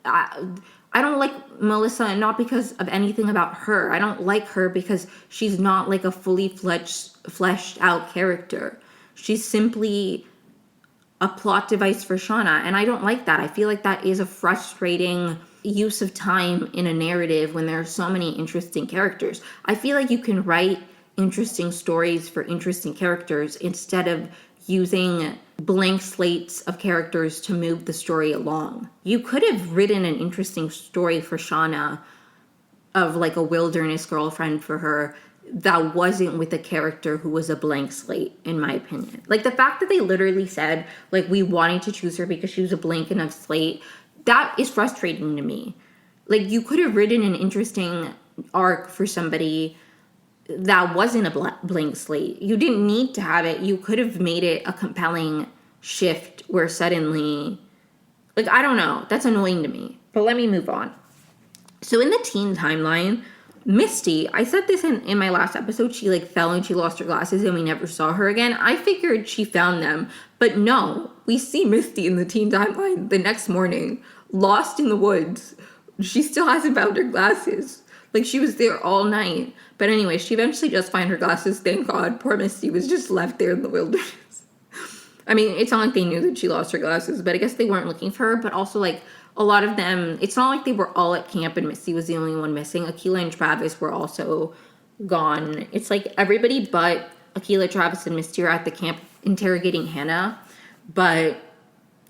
don't like Melissa, not because of anything about her. I don't like her because she's not like a fully fleshed out character. She's simply a plot device for Shauna, and I don't like that. I feel like that is a frustrating use of time in a narrative when there are so many interesting characters. I feel like you can write interesting stories for interesting characters instead of using blank slates of characters to move the story along. You could have written an interesting story for Shauna of like a wilderness girlfriend for her that wasn't with a character who was a blank slate, in my opinion. Like the fact that they literally said, like, we wanted to choose her because she was a blank enough slate, that is frustrating to me. Like, you could have written an interesting arc for somebody that wasn't a blank slate. You didn't need to have it. You could have made it a compelling shift where suddenly, like, I don't know. That's annoying to me. But let me move on. So in the teen timeline, Misty, I said this in my last episode, she like fell and she lost her glasses and we never saw her again. I figured she found them, but no, we see Misty in the teen timeline the next morning, lost in the woods. She still hasn't found her glasses. Like she was there all night. But anyway, she eventually does find her glasses, thank God. Poor Misty was just left there in the wilderness. I mean, it's not like they knew that she lost her glasses, but I guess they weren't looking for her, but also like, a lot of them, it's not like they were all at camp and Misty was the only one missing. Akilah and Travis were also gone. It's like everybody but Akilah, Travis, and Misty are at the camp interrogating Hannah. But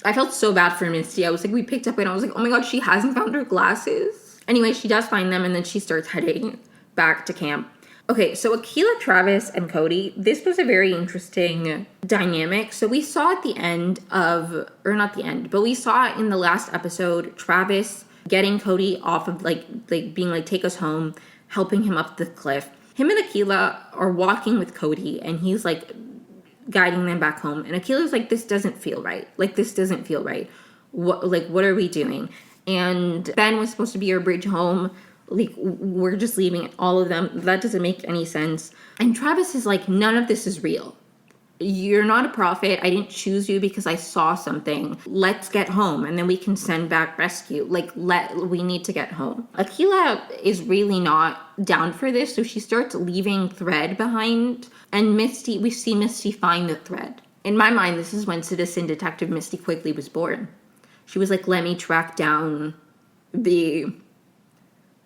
I felt so bad for Misty. I was like, we picked up and I was like, oh my God, she hasn't found her glasses. Anyway, she does find them and then she starts heading back to camp. Okay, so Akilah, Travis, and Cody, this was a very interesting dynamic. So we saw at the end of, or not the end, but we saw in the last episode, Travis getting Cody off of like being like, take us home, helping him up the cliff. Him and Akilah are walking with Cody and he's like guiding them back home. And Akilah's like, this doesn't feel right. Like, this doesn't feel right. What are we doing? And Ben was supposed to be our bridge home. Like, we're just leaving all of them. That doesn't make any sense. And Travis is like, none of this is real. You're not a prophet. I didn't choose you because I saw something. Let's get home and then we can send back rescue. Like, we need to get home. Akilah is really not down for this. So she starts leaving thread behind. And Misty, we see Misty find the thread. In my mind, this is when citizen detective Misty Quigley was born. She was like, let me track down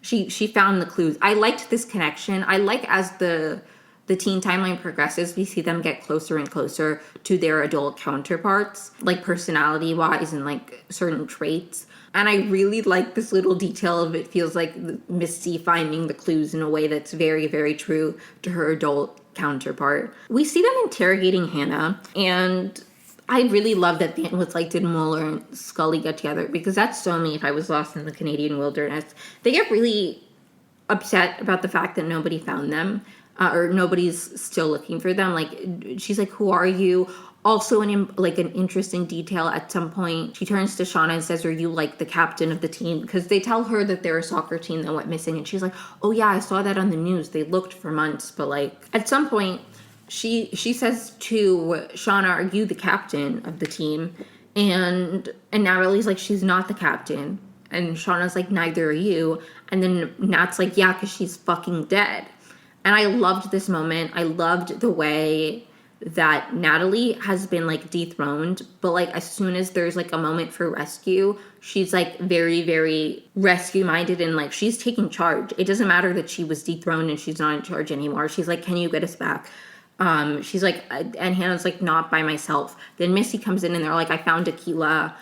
She found the clues. I liked this connection. I like as the the teen timeline progresses, we see them get closer and closer to their adult counterparts, like personality-wise and like certain traits. And I really like this little detail of it feels like Misty finding the clues in a way that's very, very true to her adult counterpart. We see them interrogating Hannah, and I really love that the end was like, did Mulder and Scully get together? Because that's so me if I was lost in the Canadian wilderness. They get really upset about the fact that nobody found them, or nobody's still looking for them. Like, she's like, who are you? Also, an interesting detail at some point, she turns to Shauna and says, are you like the captain of the team? Because they tell her that they're a soccer team that went missing. And she's like, oh yeah, I saw that on the news. They looked for months. But like, at some point, she says to Shauna, are you the captain of the team? And Natalie's like, she's not the captain. And Shauna's like, neither are you. And then Nat's like, yeah, because she's fucking dead. And I loved this moment. I loved the way that Natalie has been like dethroned, but like as soon as there's like a moment for rescue, she's like very, very rescue minded, and like she's taking charge. It doesn't matter that she was dethroned and she's not in charge anymore. She's like, can you get us back? She's like, and Hannah's like, not by myself. Then Missy comes in and they're like, I found Aquila,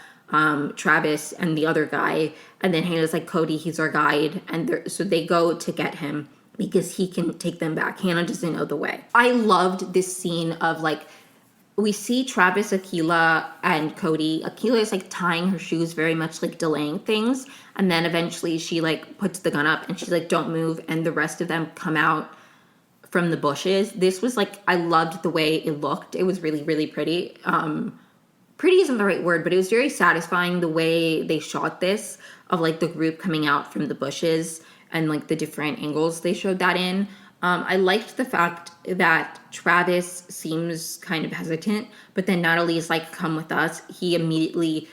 Travis, and the other guy. And then Hannah's like, Cody, he's our guide. And so they go to get him because he can take them back. Hannah doesn't know the way. I loved this scene of like, we see Travis, Aquila, and Cody. Aquila is like tying her shoes, very much like delaying things. And then eventually she like puts the gun up and she's like, don't move. And the rest of them come out from the bushes. This was like, I loved the way it looked. It was really, really pretty. Pretty isn't the right word, but it was very satisfying the way they shot this, of like the group coming out from the bushes and like the different angles they showed that in. I liked the fact that Travis seems kind of hesitant, but then Natalie's like, come with us. He immediately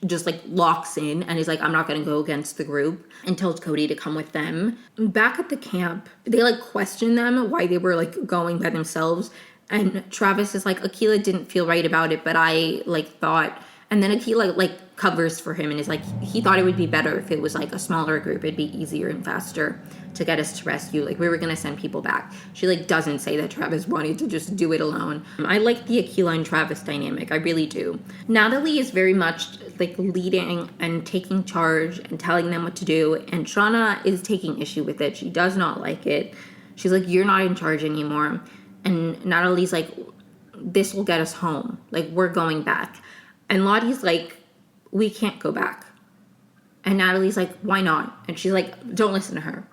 just like locks in and is like, I'm not going to go against the group, and tells Cody to come with them. Back at the camp, they like question them why they were like going by themselves. And Travis is like, Aquila didn't feel right about it, but I like thought, and then Aquila like covers for him and is like, he thought it would be better if it was like a smaller group. It'd be easier and faster to get us to rescue. Like, we were going to send people back. She like doesn't say that Travis wanted to just do it alone. I like the Aquila and Travis dynamic. I really do. Natalie is very much like leading and taking charge and telling them what to do. And Shauna is taking issue with it. She does not like it. She's like, you're not in charge anymore. And Natalie's like, this will get us home. Like, we're going back. And Lottie's like, we can't go back. And Natalie's like, why not? And she's like, don't listen to her.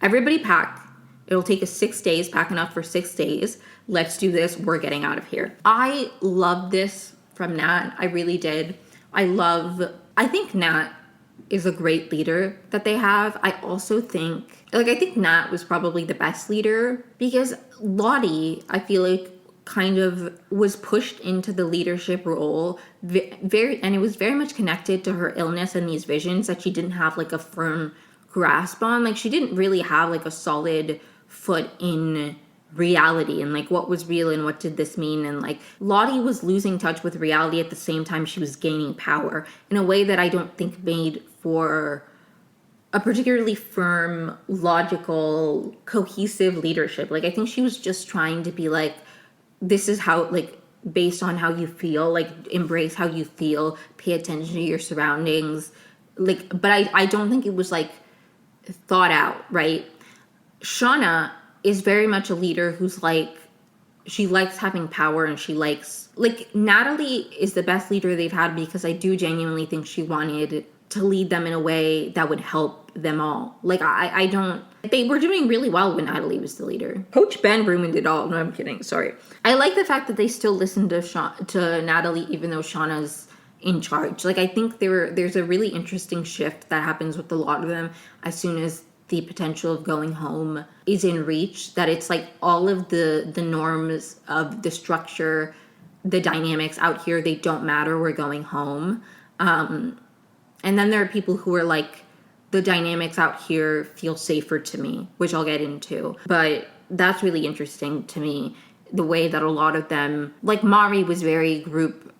Everybody pack. It'll take us 6 days. Pack enough for 6 days. Let's do this. We're getting out of here. I love this from Nat. I really did. I think Nat is a great leader that they have. I also think, I think Nat was probably the best leader, because Lottie, I feel like, kind of was pushed into the leadership role and it was very much connected to her illness and these visions that she didn't have like a firm grasp on. Like, she didn't really have like a solid foot in reality and like what was real and what did this mean. And like, Lottie was losing touch with reality at the same time she was gaining power in a way that I don't think made for a particularly firm, logical, cohesive leadership. Like, I think she was just trying to be like, this is how, like, based on how you feel, like, embrace how you feel, pay attention to your surroundings. Like, but I don't think it was like thought out, right? Shauna is very much a leader who's like, she likes having power, and she likes, like, Natalie is the best leader they've had, because I do genuinely think she wanted to lead them in a way that would help them all. Like, I don't, they were doing really well when Natalie was the leader. Coach Ben ruined it all. No, I'm kidding. Sorry. I like the fact that they still listen to Natalie, even though Shauna's in charge. Like, I think there's a really interesting shift that happens with a lot of them as soon as the potential of going home is in reach, that it's like all of the norms of the structure, the dynamics out here, they don't matter. We're going home. And then there are people who are like, the dynamics out here feel safer to me, which I'll get into. But that's really interesting to me, the way that a lot of them, like Mari was very group,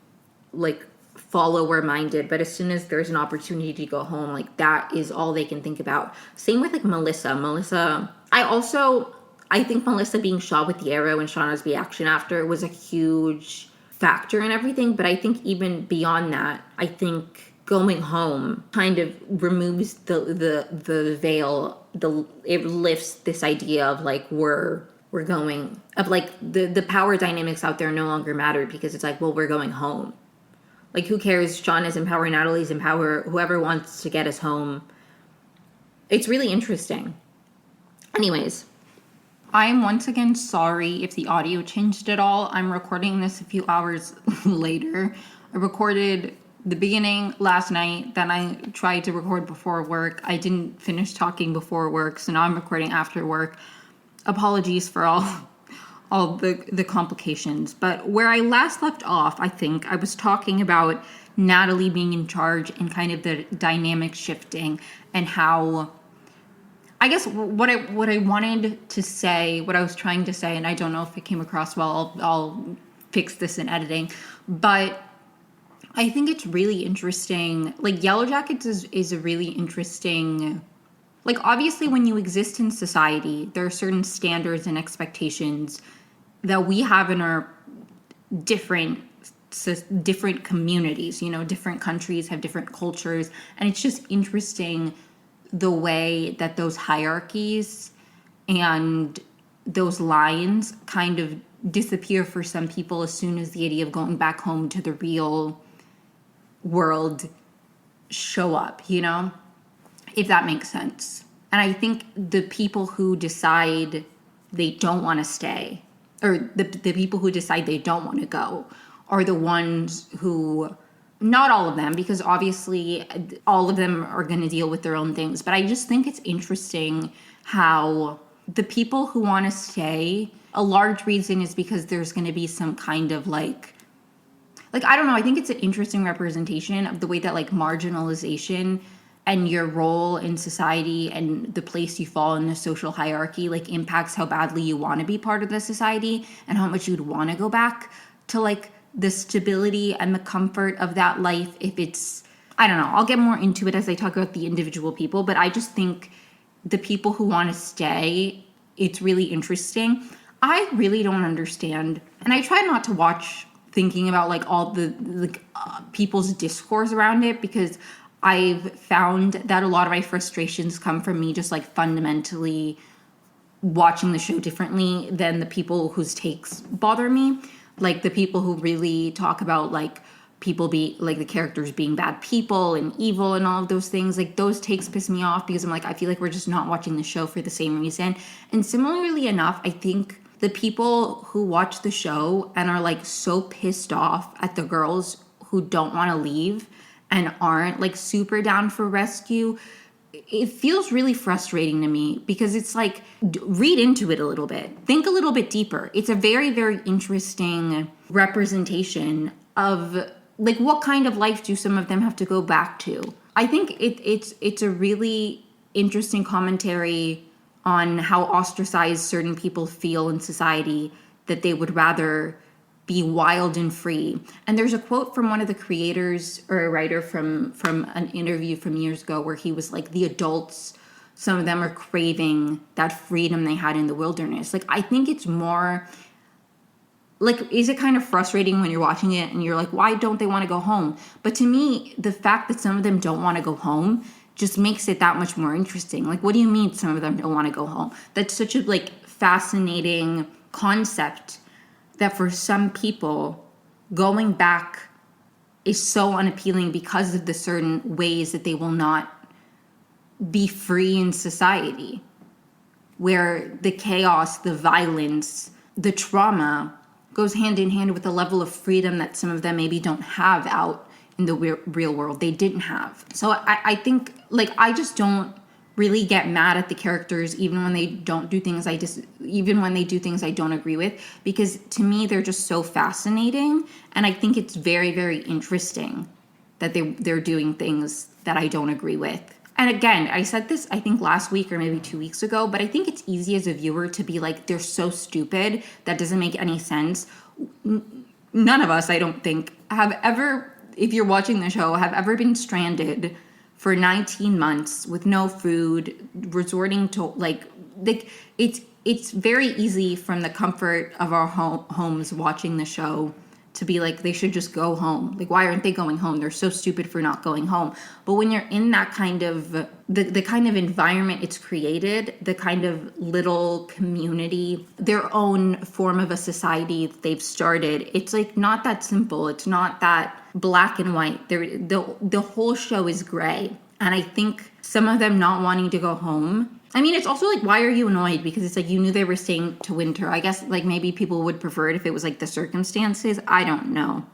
like, follower minded, but as soon as there's an opportunity to go home, like, that is all they can think about. Same with like Melissa. I I think Melissa being shot with the arrow and Shauna's reaction after was a huge factor in everything. But I think even beyond that, I think going home kind of removes the veil. It lifts this idea of like we're going, of like the power dynamics out there no longer matter, because it's like, well, we're going home. Like, who cares? Shauna's in power, Natalie's in power, whoever wants to get us home. It's really interesting. Anyways, I'm once again sorry if the audio changed at all. I'm recording this a few hours later. I recorded the beginning last night, then I tried to record before work. I didn't finish talking before work, so now I'm recording after work. Apologies for all the complications. But where I last left off, I think I was talking about Natalie being in charge and kind of the dynamic shifting, and how, I guess what I wanted to say, what I was trying to say, and I don't know if it came across well, I'll fix this in editing, but I think it's really interesting. Like, Yellowjackets is a really interesting, like, obviously when you exist in society, there are certain standards and expectations that we have in our different communities. You know, different countries have different cultures, and it's just interesting the way that those hierarchies and those lines kind of disappear for some people as soon as the idea of going back home to the real world show up, you know, if that makes sense. And I think the people who decide they don't want to stay, or the people who decide they don't want to go, are the ones who, not all of them, because obviously all of them are going to deal with their own things, but I just think it's interesting how the people who want to stay, a large reason is because there's going to be some kind of like, I don't know, I think it's an interesting representation of the way that like marginalization and your role in society and the place you fall in the social hierarchy like impacts how badly you want to be part of the society and how much you'd want to go back to like the stability and the comfort of that life. If it's, I don't know, I'll get more into it as I talk about the individual people, but I just think the people who want to stay, it's really interesting. I really don't understand, and I try not to watch thinking about like all the people's discourse around it, because I've found that a lot of my frustrations come from me just like fundamentally watching the show differently than the people whose takes bother me. Like the people who really talk about like people be like the characters being bad people and evil and all of those things, like those takes piss me off, because I'm like, I feel like we're just not watching the show for the same reason. And similarly enough, I think the people who watch the show and are like so pissed off at the girls who don't want to leave and aren't like super down for rescue, it feels really frustrating to me, because it's like, read into it a little bit, think a little bit deeper. It's a very, very interesting representation of like what kind of life do some of them have to go back to. I think it's a really interesting commentary on how ostracized certain people feel in society, that they would rather be wild and free. And there's a quote from one of the creators or a writer from an interview from years ago where he was like, the adults, some of them are craving that freedom they had in the wilderness. Like, I think it's more like, is it kind of frustrating when you're watching it and you're like, why don't they want to go home? But to me, the fact that some of them don't want to go home just makes it that much more interesting. Like, what do you mean some of them don't want to go home? That's such a like fascinating concept, that for some people going back is so unappealing because of the certain ways that they will not be free in society, where the chaos, the violence, the trauma goes hand in hand with the level of freedom that some of them maybe don't have out in the real world. They didn't have. So I think, like, I just don't really get mad at the characters even when they don't do things even when they do things I don't agree with, because to me they're just so fascinating, and I think it's very, very interesting that they're doing things that I don't agree with. And again, I said this I think last week or maybe 2 weeks ago, but I think it's easy as a viewer to be like, they're so stupid, that doesn't make any sense. None of us, I don't think, have ever, if you're watching the show, have ever been stranded for 19 months with no food, resorting to like like it's very easy from the comfort of our homes watching the show to be like, they should just go home. Like, why aren't they going home? They're so stupid for not going home. But when you're in that kind of the kind of environment it's created, the kind of little community, their own form of a society they've started, it's like not that simple. It's not that black and white. The whole show is gray. And I think some of them not wanting to go home, I mean, it's also like, why are you annoyed? Because it's like, you knew they were staying to winter. I guess like maybe people would prefer it if it was like the circumstances. I don't know.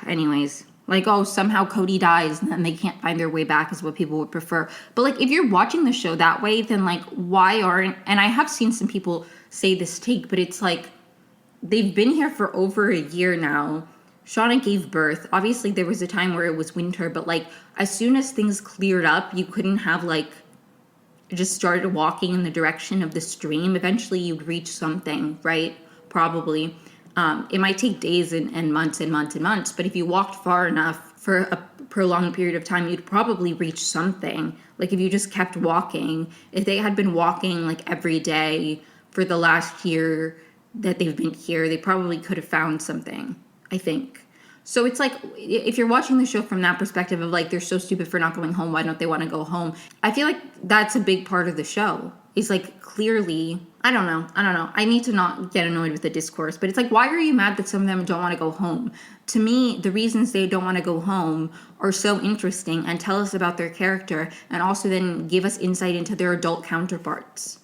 Anyways, like, oh, somehow Cody dies and then they can't find their way back is what people would prefer. But like, if you're watching the show that way, then like, why aren't, and I have seen some people say this take, but it's like, they've been here for over a year now. Shauna gave birth. Obviously, there was a time where it was winter, but like, as soon as things cleared up, you couldn't have like, just started walking in the direction of the stream. Eventually you'd reach something, right? Probably. It might take days and months and months and months, but if you walked far enough for a prolonged period of time, you'd probably reach something. Like if you just kept walking, if they had been walking like every day for the last year that they've been here, they probably could have found something, I think. So it's like, if you're watching the show from that perspective of like, they're so stupid for not going home, why don't they want to go home? I feel like that's a big part of the show. It's like, clearly, I don't know. I need to not get annoyed with the discourse, but it's like, why are you mad that some of them don't want to go home? To me, the reasons they don't want to go home are so interesting and tell us about their character and also then give us insight into their adult counterparts.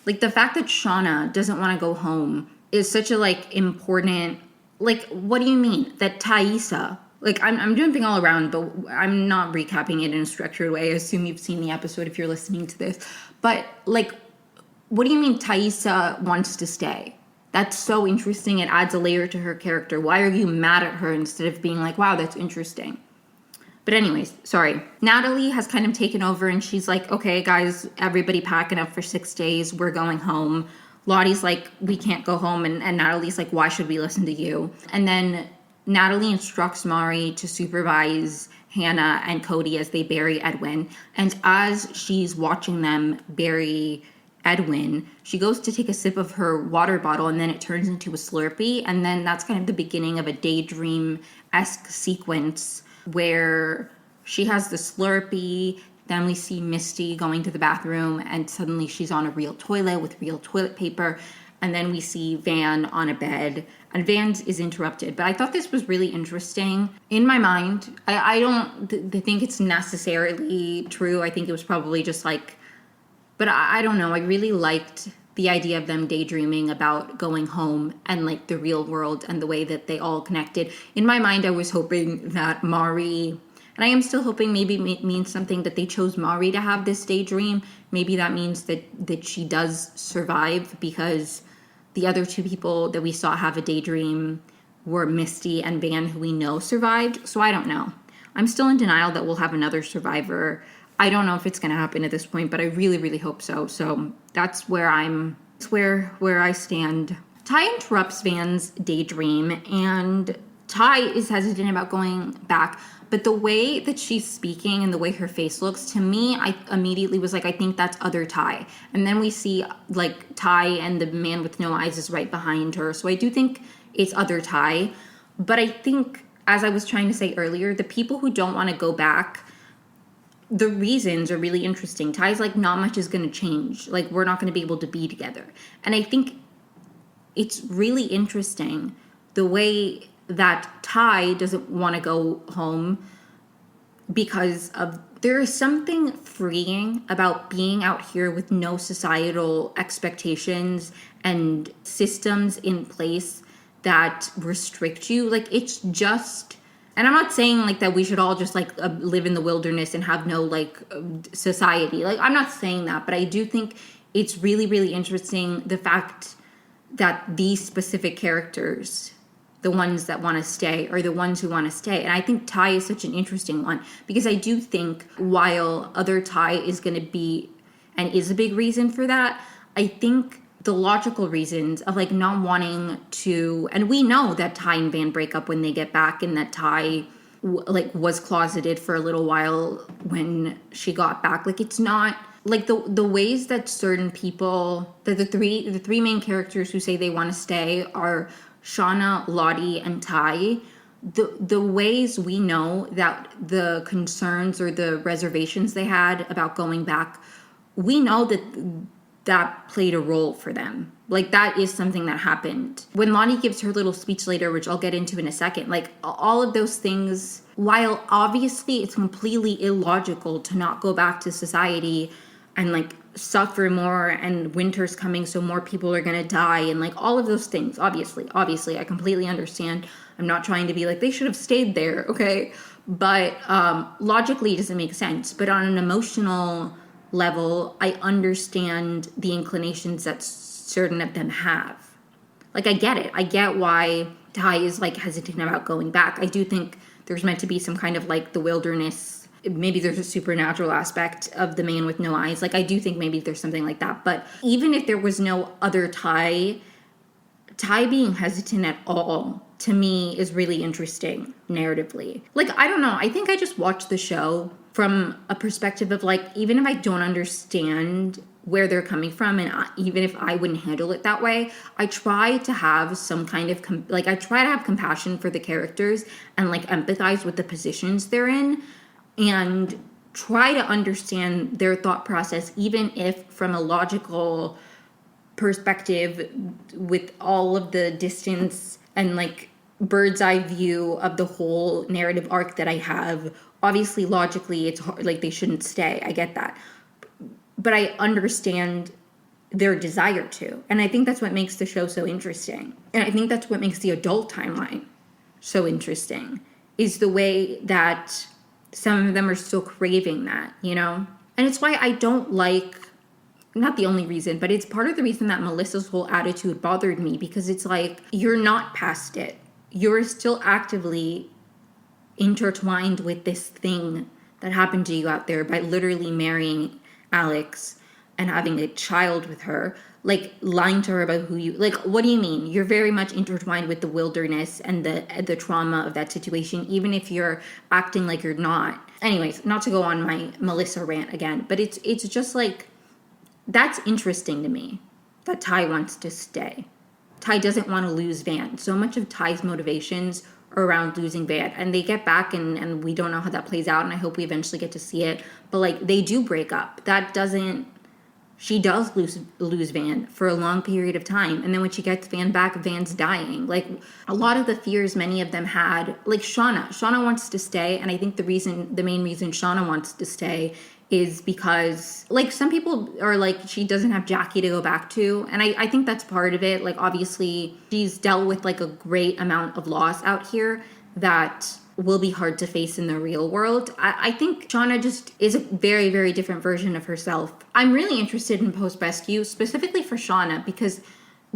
Like the fact that Shauna doesn't want to go home is such a like important. Like, what do you mean? That Thaisa, like, I'm jumping all around, but I'm not recapping it in a structured way. I assume you've seen the episode if you're listening to this. But, like, what do you mean Thaisa wants to stay? That's so interesting. It adds a layer to her character. Why are you mad at her instead of being like, wow, that's interesting? But anyways, sorry. Natalie has kind of taken over and she's like, okay, guys, everybody packing up for 6 days. We're going home. Lottie's like, we can't go home. And Natalie's like, why should we listen to you? And then Natalie instructs Mari to supervise Hannah and Cody as they bury Edwin. And as she's watching them bury Edwin, she goes to take a sip of her water bottle and then it turns into a Slurpee. And then that's kind of the beginning of a daydream-esque sequence where she has the Slurpee. Then we see Misty going to the bathroom and suddenly she's on a real toilet with real toilet paper. And then we see Van on a bed and Van is interrupted. But I thought this was really interesting. In my mind, I don't think it's necessarily true. I think it was probably just like, but I don't know. I really liked the idea of them daydreaming about going home and like the real world and the way that they all connected. In my mind, I was hoping that Mari... And I am still hoping maybe it means something that they chose Mari to have this daydream. Maybe that means that she does survive because the other two people that we saw have a daydream were Misty and Van, who we know survived. So I don't know. I'm still in denial that we'll have another survivor. I don't know if it's going to happen at this point, but I really, really hope so. So that's where where I stand. Ty interrupts Van's daydream and Ty is hesitant about going back. But the way that she's speaking and the way her face looks, to me, I immediately was like, I think that's other Ty. And then we see, like, Ty and the man with no eyes is right behind her. So I do think it's other Ty. But I think, as I was trying to say earlier, the people who don't want to go back, the reasons are really interesting. Ty's like, not much is going to change. Like, we're not going to be able to be together. And I think it's really interesting the way that Ty doesn't want to go home because of there is something freeing about being out here with no societal expectations and systems in place that restrict you. Like, it's just, and I'm not saying like that we should all just like live in the wilderness and have no like society. Like, I'm not saying that, but I do think it's really, really interesting the fact that these specific characters, the ones that want to stay, are the ones who want to stay. And I think Ty is such an interesting one because I do think while other Ty is going to be and is a big reason for that, I think the logical reasons of like not wanting to, and we know that Ty and Van break up when they get back and that Ty like was closeted for a little while when she got back. Like, it's not like the ways that certain people, that the three main characters who say they want to stay are Shauna, Lottie, and Ty. The ways we know that the concerns or the reservations they had about going back, we know that played a role for them. Like, that is something that happened. When Lottie gives her little speech later, which I'll get into in a second, like, all of those things, while obviously it's completely illogical to not go back to society and, like, suffer more, and winter's coming, so more people are gonna die, and, like, all of those things, obviously, I completely understand. I'm not trying to be like, they should have stayed there, okay? But logically, it doesn't make sense. But on an emotional level, I understand the inclinations that certain of them have. Like, I get it. I get why Ty is, like, hesitant about going back. I do think there's meant to be some kind of, like, the wilderness. Maybe there's a supernatural aspect of the man with no eyes. Like, I do think maybe there's something like that. But even if there was no other Ty being hesitant at all, to me, is really interesting narratively. Like, I don't know. I think I just watched the show from a perspective of, like, even if I don't understand where they're coming from, and even if I wouldn't handle it that way, I try to have some kind of, I try to have compassion for the characters and, like, empathize with the positions they're in and try to understand their thought process, even if from a logical perspective, with all of the distance and, like, bird's eye view of the whole narrative arc that I have. Obviously, logically, it's hard, like, they shouldn't stay. I get that. But I understand their desire to. And I think that's what makes the show so interesting. And I think that's what makes the adult timeline so interesting, is the way that some of them are still craving that, you know? And it's why I don't like, not the only reason, but it's part of the reason that Melissa's whole attitude bothered me, because it's like, you're not past it. You're still actively intertwined with this thing that happened to you out there by literally marrying Alex and having a child with her, like, lying to her about who you, like, what do you mean? You're very much intertwined with the wilderness and the trauma of that situation, even if you're acting like you're not. Anyways, not to go on my Melissa rant again, but it's just like, that's interesting to me, that Ty wants to stay. Ty doesn't want to lose Van. So much of Ty's motivations are around losing Van. And they get back, and we don't know how that plays out, and I hope we eventually get to see it. But, like, they do break up. She does lose Van for a long period of time. And then when she gets Van back, Van's dying. Like, a lot of the fears many of them had, like Shauna wants to stay. And I think the main reason Shauna wants to stay is because, like, some people are like, she doesn't have Jackie to go back to. And I think that's part of it. Like, obviously, she's dealt with, like, a great amount of loss out here that will be hard to face in the real world. I think Shauna just is a very, very different version of herself. I'm really interested in post-rescue, specifically for Shauna, because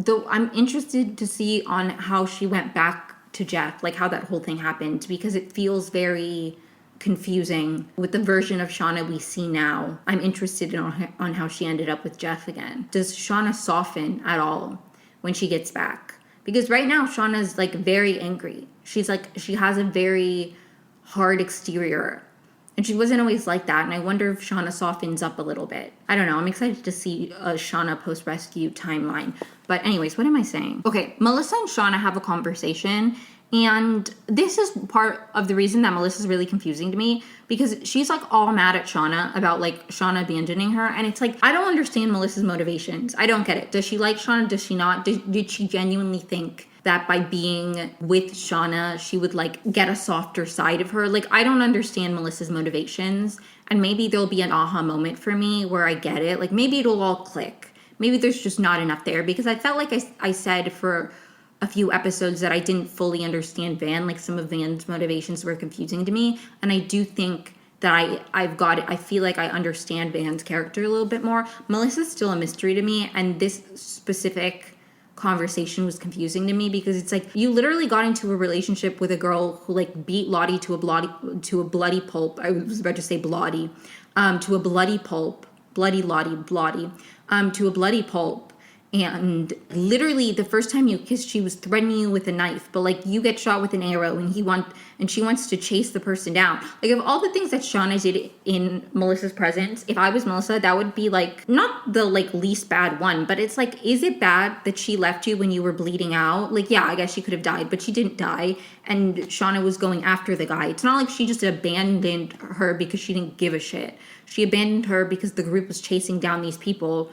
I'm interested to see on how she went back to Jeff, like, how that whole thing happened, because it feels very confusing with the version of Shauna we see now. I'm interested on how she ended up with Jeff again. Does Shauna soften at all when she gets back? Because right now Shauna's, like, very angry. She's like, she has a very hard exterior, and she wasn't always like that. And I wonder if Shauna softens up a little bit. I don't know. I'm excited to see a Shauna post-rescue timeline. But anyways, what am I saying? Okay, Melissa and Shauna have a conversation. And this is part of the reason that Melissa's really confusing to me, because she's, like, all mad at Shauna about, like, Shauna abandoning her. And it's like, I don't understand Melissa's motivations. I don't get it. Does she like Shauna? Does she not? Did she genuinely think that by being with Shauna, she would, like, get a softer side of her? Like, I don't understand Melissa's motivations. And maybe there'll be an aha moment for me where I get it. Like, maybe it'll all click. Maybe there's just not enough there, because I felt like I said for a few episodes that I didn't fully understand Van. Like, some of Van's motivations were confusing to me. And I do think that I've got it. I feel like I understand Van's character a little bit more. Melissa's still a mystery to me. And this specific conversation was confusing to me, because it's like, you literally got into a relationship with a girl who, like, beat Lottie to a bloody pulp. I was about to say bloody, to a bloody pulp, bloody Lottie, bloody, to a bloody pulp. And literally the first time you kissed, she was threatening you with a knife, but like you get shot with an arrow and she wants to chase the person down. Like, of all the things that Shauna did in Melissa's presence, if I was Melissa, that would be like not the like least bad one, but it's like, is it bad that she left you when you were bleeding out? Like, yeah, I guess she could have died, but she didn't die. And Shauna was going after the guy. It's not like she just abandoned her because she didn't give a shit. She abandoned her because the group was chasing down these people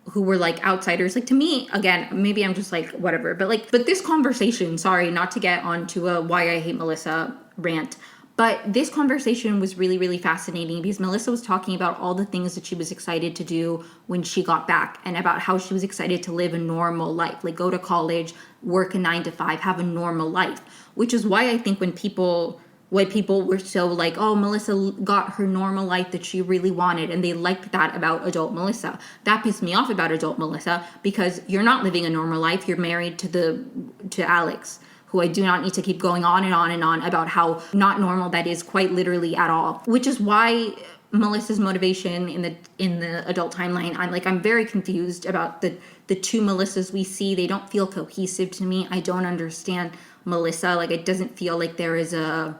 who were like outsiders. Like, to me, again, maybe I'm just like whatever, but this conversation, sorry, not to get onto a why I hate Melissa rant, but this conversation was really, really fascinating because Melissa was talking about all the things that she was excited to do when she got back, and about how she was excited to live a normal life, like go to college, work a 9 to 5, have a normal life, which is why I think when people were so like, oh, Melissa got her normal life that she really wanted, and they liked that about adult Melissa. That pissed me off about adult Melissa, because you're not living a normal life. You're married to Alex, who I do not need to keep going on and on and on about how not normal that is, quite literally, at all. Which is why Melissa's motivation in the adult timeline, I'm very confused about the two Melissas we see. They don't feel cohesive to me. I don't understand Melissa. Like, it doesn't feel like there is a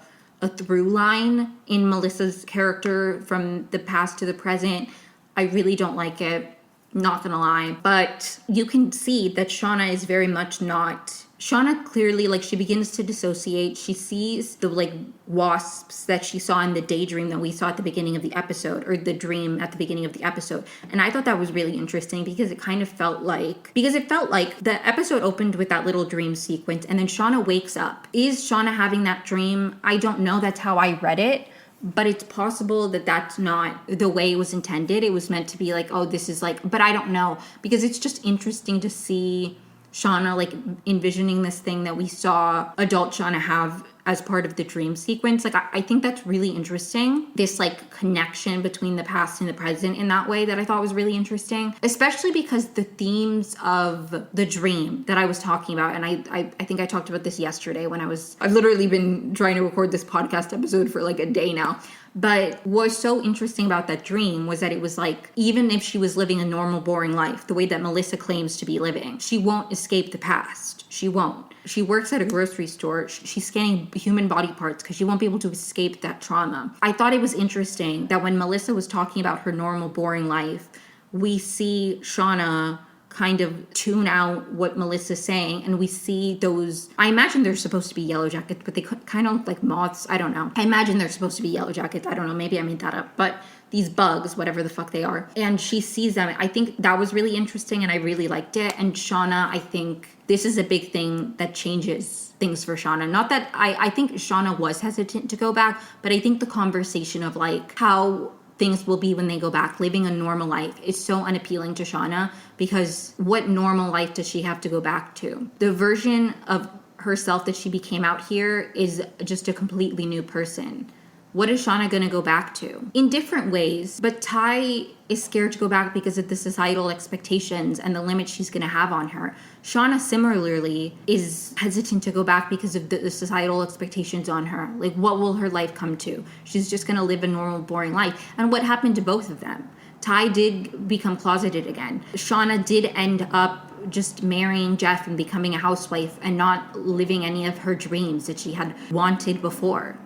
through line in Melissa's character from the past to the present. I really don't like it, not gonna lie. But you can see that Shauna is very much not... Shauna clearly, like, she begins to dissociate. She sees the, like, wasps that she saw in the daydream that we saw at the beginning of the episode, or the dream at the beginning of the episode. And I thought that was really interesting because it felt like the episode opened with that little dream sequence, and then Shauna wakes up. Is Shauna having that dream? I don't know. That's how I read it. But it's possible that that's not the way it was intended. It was meant to be like, oh, this is like... But I don't know. Because it's just interesting to see Shauna, like, envisioning this thing that we saw adult Shauna have as part of the dream sequence. Like, I think that's really interesting. This, like, connection between the past and the present in that way, that I thought was really interesting. Especially because the themes of the dream that I was talking about, and I think I talked about this yesterday when I've literally been trying to record this podcast episode for like a day now. But what's so interesting about that dream was that it was like, even if she was living a normal, boring life, the way that Melissa claims to be living, she won't escape the past. She won't. She works at a grocery store. She's scanning human body parts because she won't be able to escape that trauma. I thought it was interesting that when Melissa was talking about her normal, boring life, we see Shauna kind of tune out what Melissa's saying, and we see those... I imagine they're supposed to be Yellowjackets, but they kind of look like moths. I don't know. I imagine they're supposed to be Yellowjackets. I don't know. Maybe I made that up. But these bugs, whatever the fuck they are. And she sees them. I think that was really interesting, and I really liked it. And Shauna, I think this is a big thing that changes things for Shauna. Not that... I think Shauna was hesitant to go back, but I think the conversation of, like, how things will be when they go back, living a normal life, is so unappealing to Shauna, because what normal life does she have to go back to? The version of herself that she became out here is just a completely new person. What is Shauna going to go back to? In different ways, but Ty is scared to go back because of the societal expectations and the limits she's going to have on her. Shauna similarly is hesitant to go back because of the societal expectations on her. Like, what will her life come to? She's just going to live a normal, boring life. And what happened to both of them? Ty did become closeted again. Shauna did end up just marrying Jeff and becoming a housewife and not living any of her dreams that she had wanted before.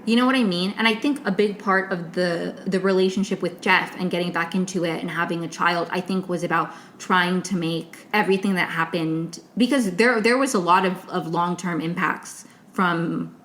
You know what I mean? And I think a big part of the relationship with Jeff and getting back into it and having a child, I think, was about trying to make everything that happened, because there was a lot of long-term impacts from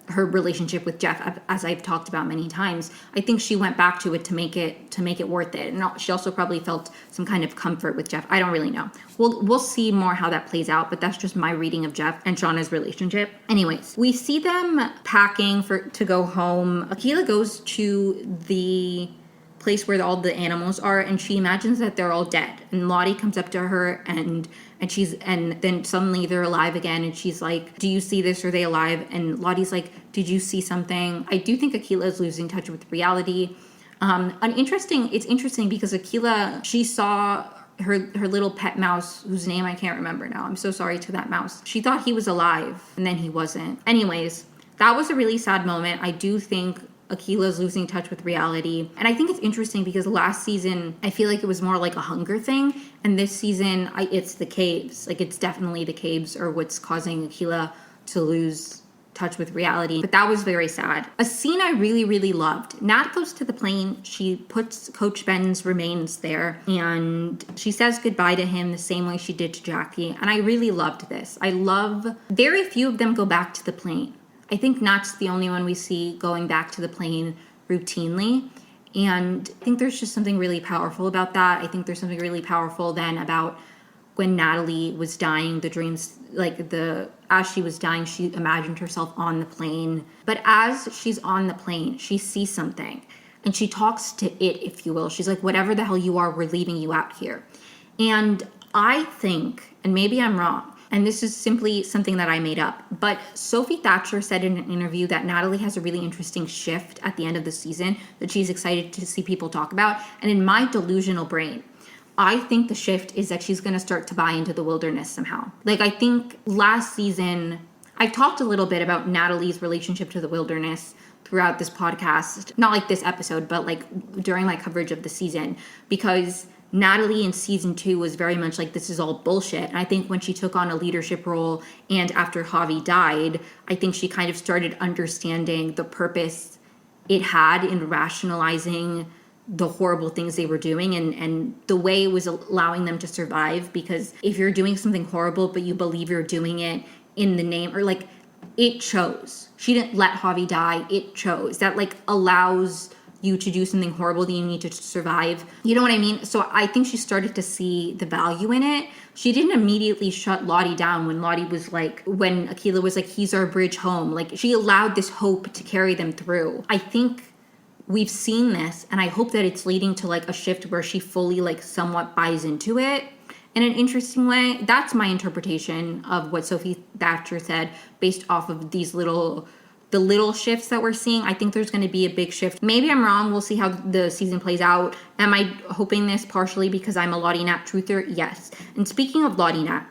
her relationship with Jeff, as I've talked about many times. I think she went back to it to make it worth it. And she also probably felt some kind of comfort with Jeff. I don't really know. We'll see more how that plays out, but that's just my reading of Jeff and Shauna's relationship. Anyways, we see them packing to go home. Akilah goes to the place where all the animals are, and she imagines that they're all dead. And Lottie comes up to her and then suddenly they're alive again, and she's like, do you see this? Are they alive? And Lottie's like, did you see something? I do think Akilah is losing touch with reality. It's interesting because Akilah, she saw her little pet mouse, whose name I can't remember now. I'm so sorry to that mouse. She thought he was alive, and then he wasn't. Anyways, that was a really sad moment. I do think Akila's losing touch with reality. And I think it's interesting because last season, I feel like it was more like a hunger thing. And this season, it's the caves. Like, it's definitely the caves are what's causing Akila to lose touch with reality. But that was very sad. A scene I really, really loved. Nat goes to the plane. She puts Coach Ben's remains there. And she says goodbye to him the same way she did to Jackie. And I really loved this. I love, very few of them go back to the plane. I think Nat's the only one we see going back to the plane routinely. And I think there's just something really powerful about that. I think there's something really powerful then about when Natalie was dying, the dreams, as she was dying, she imagined herself on the plane. But as she's on the plane, she sees something and she talks to it, if you will. She's like, whatever the hell you are, we're leaving you out here. And I think, and maybe I'm wrong, and this is simply something that I made up, but Sophie Thatcher said in an interview that Natalie has a really interesting shift at the end of the season that she's excited to see people talk about. And in my delusional brain, I think the shift is that she's going to start to buy into the wilderness somehow. Like, I think last season, I've talked a little bit about Natalie's relationship to the wilderness throughout this podcast. Not like this episode, but like during my coverage of the season. Because Natalie in season 2 was very much like, this is all bullshit. And I think when she took on a leadership role and after Javi died, I think she kind of started understanding the purpose it had in rationalizing the horrible things they were doing and the way it was allowing them to survive. Because if you're doing something horrible but you believe you're doing it in the name, or like, it chose. She didn't let Javi die, it chose. That like allows you to do something horrible that you need to survive. You know what I mean? So I think she started to see the value in it. She didn't immediately shut Lottie down when Lottie was like, when Akila was like, he's our bridge home. Like, she allowed this hope to carry them through. I think we've seen this, and I hope that it's leading to like a shift where she fully like somewhat buys into it in an interesting way. That's my interpretation of what Sophie Thatcher said based off of the little shifts that we're seeing. I think there's going to be a big shift. Maybe I'm wrong. We'll see how the season plays out. Am I hoping this partially because I'm a Lottie Nat truther? Yes. And speaking of Lottie Nat,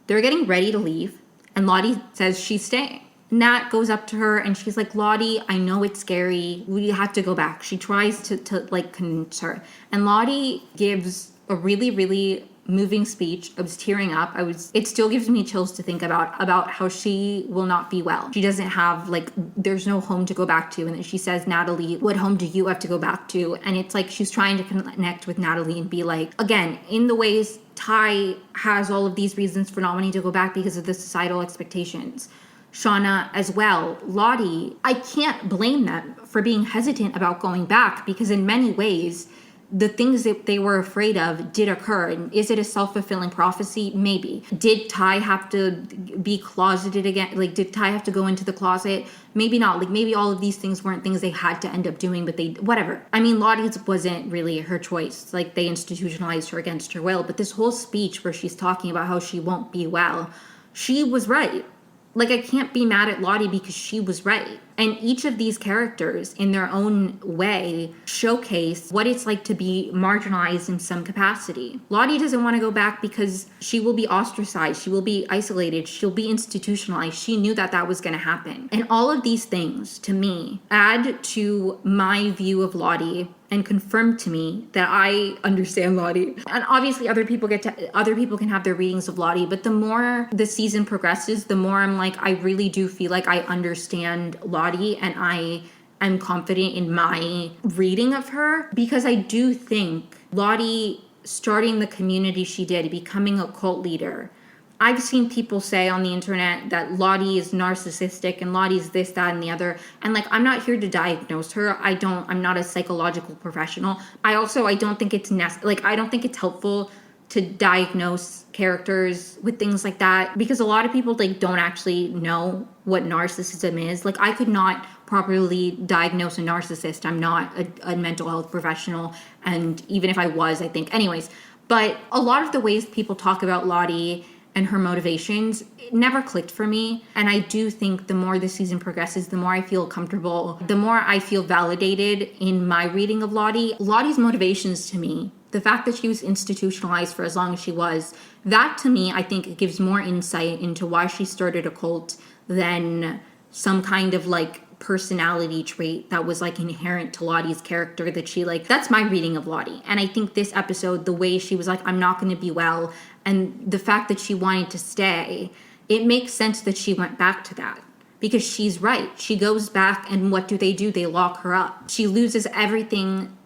they're getting ready to leave, and Lottie says she's staying. Nat goes up to her and she's like, Lottie, I know it's scary. We have to go back. She tries to like convince her. And Lottie gives a really, really moving speech. I was tearing up. It still gives me chills to think about how she will not be well. She doesn't have there's no home to go back to. And then she says, Natalie, what home do you have to go back to? And it's like, she's trying to connect with Natalie and be like, again, in the ways Ty has all of these reasons for not wanting to go back because of the societal expectations. Shauna as well. Lottie, I can't blame them for being hesitant about going back because in many ways, the things that they were afraid of did occur. And is it a self-fulfilling prophecy? Maybe. Did Ty have to be closeted again? Like, did Ty have to go into the closet? Maybe not. Like, maybe all of these things weren't things they had to end up doing, but whatever. I mean, Lottie's wasn't really her choice. Like, they institutionalized her against her will. But this whole speech where she's talking about how she won't be well, she was right. Like, I can't be mad at Lottie because she was right. And each of these characters, in their own way, showcase what it's like to be marginalized in some capacity. Lottie doesn't want to go back because she will be ostracized. She will be isolated. She'll be institutionalized. She knew that was going to happen. And all of these things, to me, add to my view of Lottie and confirm to me that I understand Lottie. And obviously other people can have their readings of Lottie, but the more the season progresses, the more I'm like, I really do feel like I understand Lottie and I am confident in my reading of her, because I do think Lottie starting the community she did, becoming a cult leader, I've seen people say on the internet that Lottie is narcissistic and Lottie's this, that, and the other. And like, I'm not here to diagnose her. I'm not a psychological professional. I don't think it's I don't think it's helpful to diagnose characters with things like that, because a lot of people don't actually know what narcissism is. Like, I could not properly diagnose a narcissist. I'm not a mental health professional. And even if I was, I think anyways, but a lot of the ways people talk about Lottie and her motivations, it never clicked for me. And I do think the more the season progresses, the more I feel comfortable, the more I feel validated in my reading of Lottie. Lottie's motivations to me, the fact that she was institutionalized for as long as she was, that to me, I think it gives more insight into why she started a cult than some kind of personality trait that was like inherent to Lottie's character that she like, that's my reading of Lottie. And I think this episode, the way she was like, I'm not going to be well, and the fact that she wanted to stay, it makes sense that she went back to that. Because she's right. She goes back and what do? They lock her up. She loses everything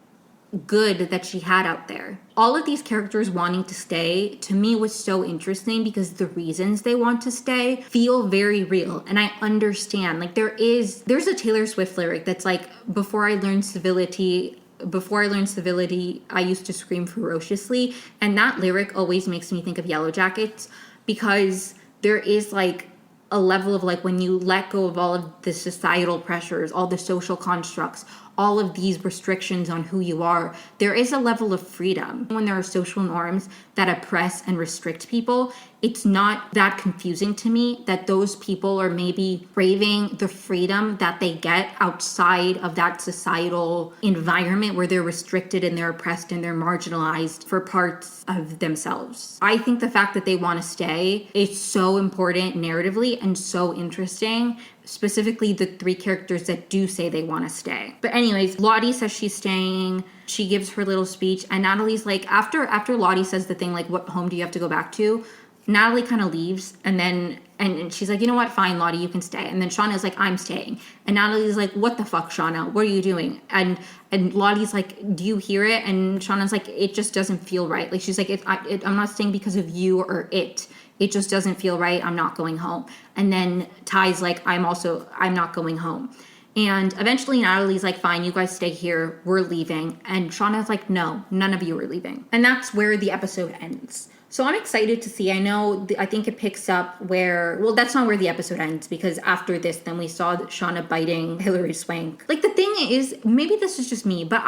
good that she had out there. All of these characters wanting to stay, to me, was so interesting because the reasons they want to stay feel very real. And I understand. Like, there's a Taylor Swift lyric that's like, before I learned civility, I used to scream ferociously. And that lyric always makes me think of Yellowjackets, because there is like a level of like, when you let go of all of the societal pressures, all the social constructs, all of these restrictions on who you are, there is a level of freedom. When there are social norms that oppress and restrict people, it's not that confusing to me that those people are maybe craving the freedom that they get outside of that societal environment where they're restricted and they're oppressed and they're marginalized for parts of themselves. I think the fact that they want to stay is so important narratively and so interesting, specifically the three characters that do say they want to stay. But anyways, Lottie says she's staying. She gives her little speech, and Natalie's like, after Lottie says the thing like, what home do you have to go back to? Natalie kind of leaves, and she's like, you know what, fine, Lottie, you can stay. And then Shauna's like, I'm staying. And Natalie's like, what the fuck, Shauna? What are you doing? And Lottie's like, do you hear it? And Shauna's like, it just doesn't feel right. Like, she's like, I'm not staying because of you or it. It just doesn't feel right. I'm not going home. And then Ty's like, I'm not going home. And eventually Natalie's like, fine, you guys stay here. We're leaving. And Shauna's like, no, none of you are leaving. And that's where the episode ends. So I'm excited to see. I think it picks up where, well, that's not where the episode ends, because after this, then we saw Shauna biting Hilary Swank. Like, the thing is, maybe this is just me, but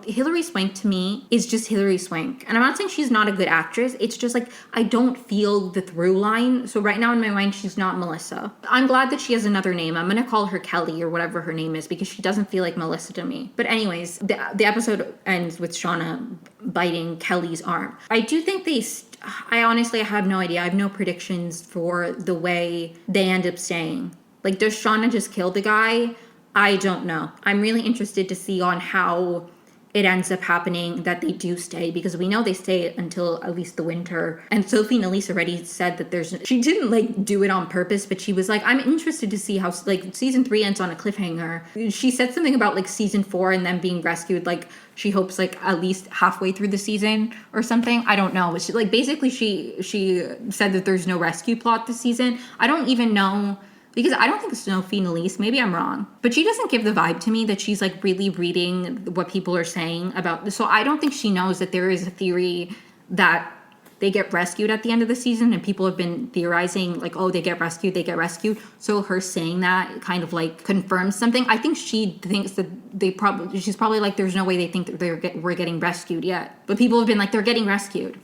Hilary Swank to me is just Hilary Swank. And I'm not saying she's not a good actress. It's just like, I don't feel the through line. So right now in my mind, she's not Melissa. I'm glad that she has another name. I'm going to call her Kelly or whatever her name is, because she doesn't feel like Melissa to me. But anyways, the episode ends with Shauna biting Kelly's arm. I do think I honestly have no idea. I have no predictions for the way they end up staying. Like, does Shauna just kill the guy? I don't know. I'm really interested to see on how it ends up happening that they do stay, because we know they stay until at least the winter. And Sophie Nélisse already said that she didn't like do it on purpose, but she was like, I'm interested to see how like season 3 ends on a cliffhanger. She said something about like season 4 and them being rescued. Like, she hopes like at least halfway through the season or something. I don't know. She, like, basically she said that there's no rescue plot this season. I don't even know, because I don't think it's Sophie Nélisse. Maybe I'm wrong. But she doesn't give the vibe to me that she's like really reading what people are saying about this. So I don't think she knows that there is a theory that they get rescued at the end of the season, and people have been theorizing like, oh, they get rescued. So her saying that kind of like confirms something. I think she thinks that she's probably like, there's no way they think that we're getting rescued yet. But people have been like, they're getting rescued.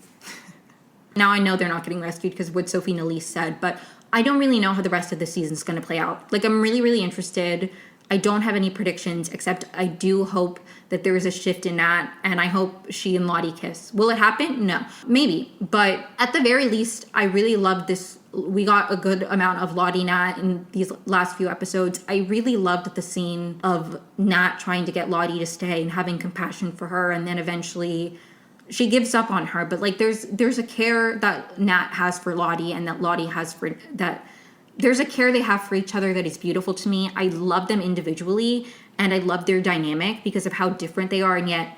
Now I know they're not getting rescued because what Sophie Nélisse said, but I don't really know how the rest of the season is going to play out. Like, I'm really, really interested. I don't have any predictions, except I do hope that there is a shift in that, and I hope she and Lottie kiss. Will it happen? No. Maybe. But at the very least, I really loved this. We got a good amount of Lottie Nat in these last few episodes. I really loved the scene of Nat trying to get Lottie to stay and having compassion for her, and then eventually she gives up on her. But like, there's a care that Nat has for Lottie and that Lottie has for that. There's a care they have for each other that is beautiful to me. I love them individually, and I love their dynamic because of how different they are and yet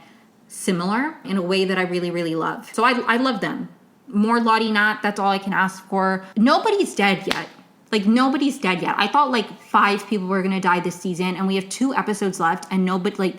similar in a way that I really, really love. So I love them. More Lottie Nat, that's all I can ask for. Nobody's dead yet. Like, nobody's dead yet. I thought like 5 people were going to die this season, and we have 2 episodes left, and nobody, like,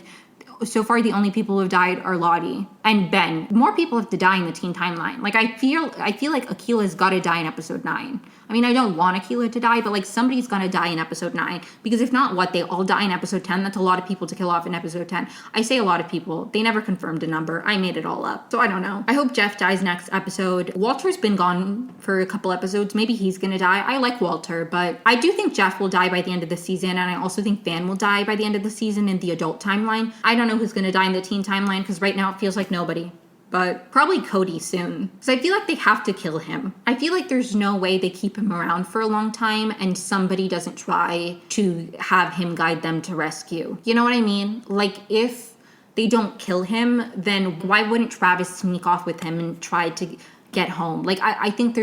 so far the only people who have died are Lottie and Ben. More people have to die in the teen timeline. Like, I feel like Akila's got to die in episode 9. I mean, I don't want Akila to die, but like, somebody's gonna die in episode 9, because if not, what, they all die in episode 10? That's a lot of people to kill off in episode 10. I say a lot of people. They never confirmed a number. I made it all up. So I don't know. I hope Jeff dies next episode. Walter's been gone for a couple episodes. Maybe he's gonna die. I like Walter, but I do think Jeff will die by the end of the season, and I also think Van will die by the end of the season in the adult timeline. I don't know who's gonna die in the teen timeline, because right now it feels like nobody. but probably Cody soon. Because I feel like they have to kill him. I feel like there's no way they keep him around for a long time and somebody doesn't try to have him guide them to rescue. You know what I mean? Like, if they don't kill him, then why wouldn't Travis sneak off with him and try to get home? Like, I think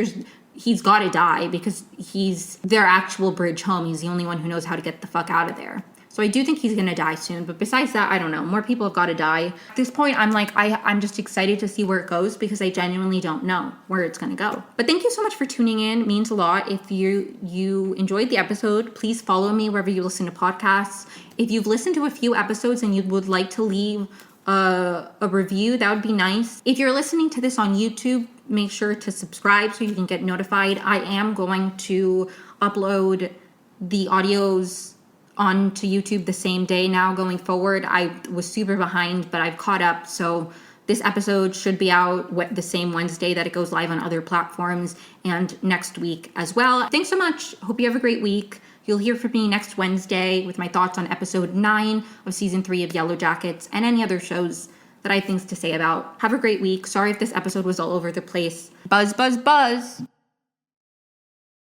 he's got to die because he's their actual bridge home. He's the only one who knows how to get the fuck out of there. So I do think he's going to die soon. But besides that, I don't know. More people have got to die. At this point, I'm like, I'm just excited to see where it goes because I genuinely don't know where it's going to go. But thank you so much for tuning in. It means a lot. If you enjoyed the episode, please follow me wherever you listen to podcasts. If you've listened to a few episodes and you would like to leave a review, that would be nice. If you're listening to this on YouTube, make sure to subscribe so you can get notified. I am going to upload the audios onto YouTube the same day now going forward. I was super behind, but I've caught up. So this episode should be out the same Wednesday that it goes live on other platforms and next week as well. Thanks so much. Hope you have a great week. You'll hear from me next Wednesday with my thoughts on episode 9 of season 3 of Yellowjackets and any other shows that I have things to say about. Have a great week. Sorry if this episode was all over the place. Buzz, buzz, buzz.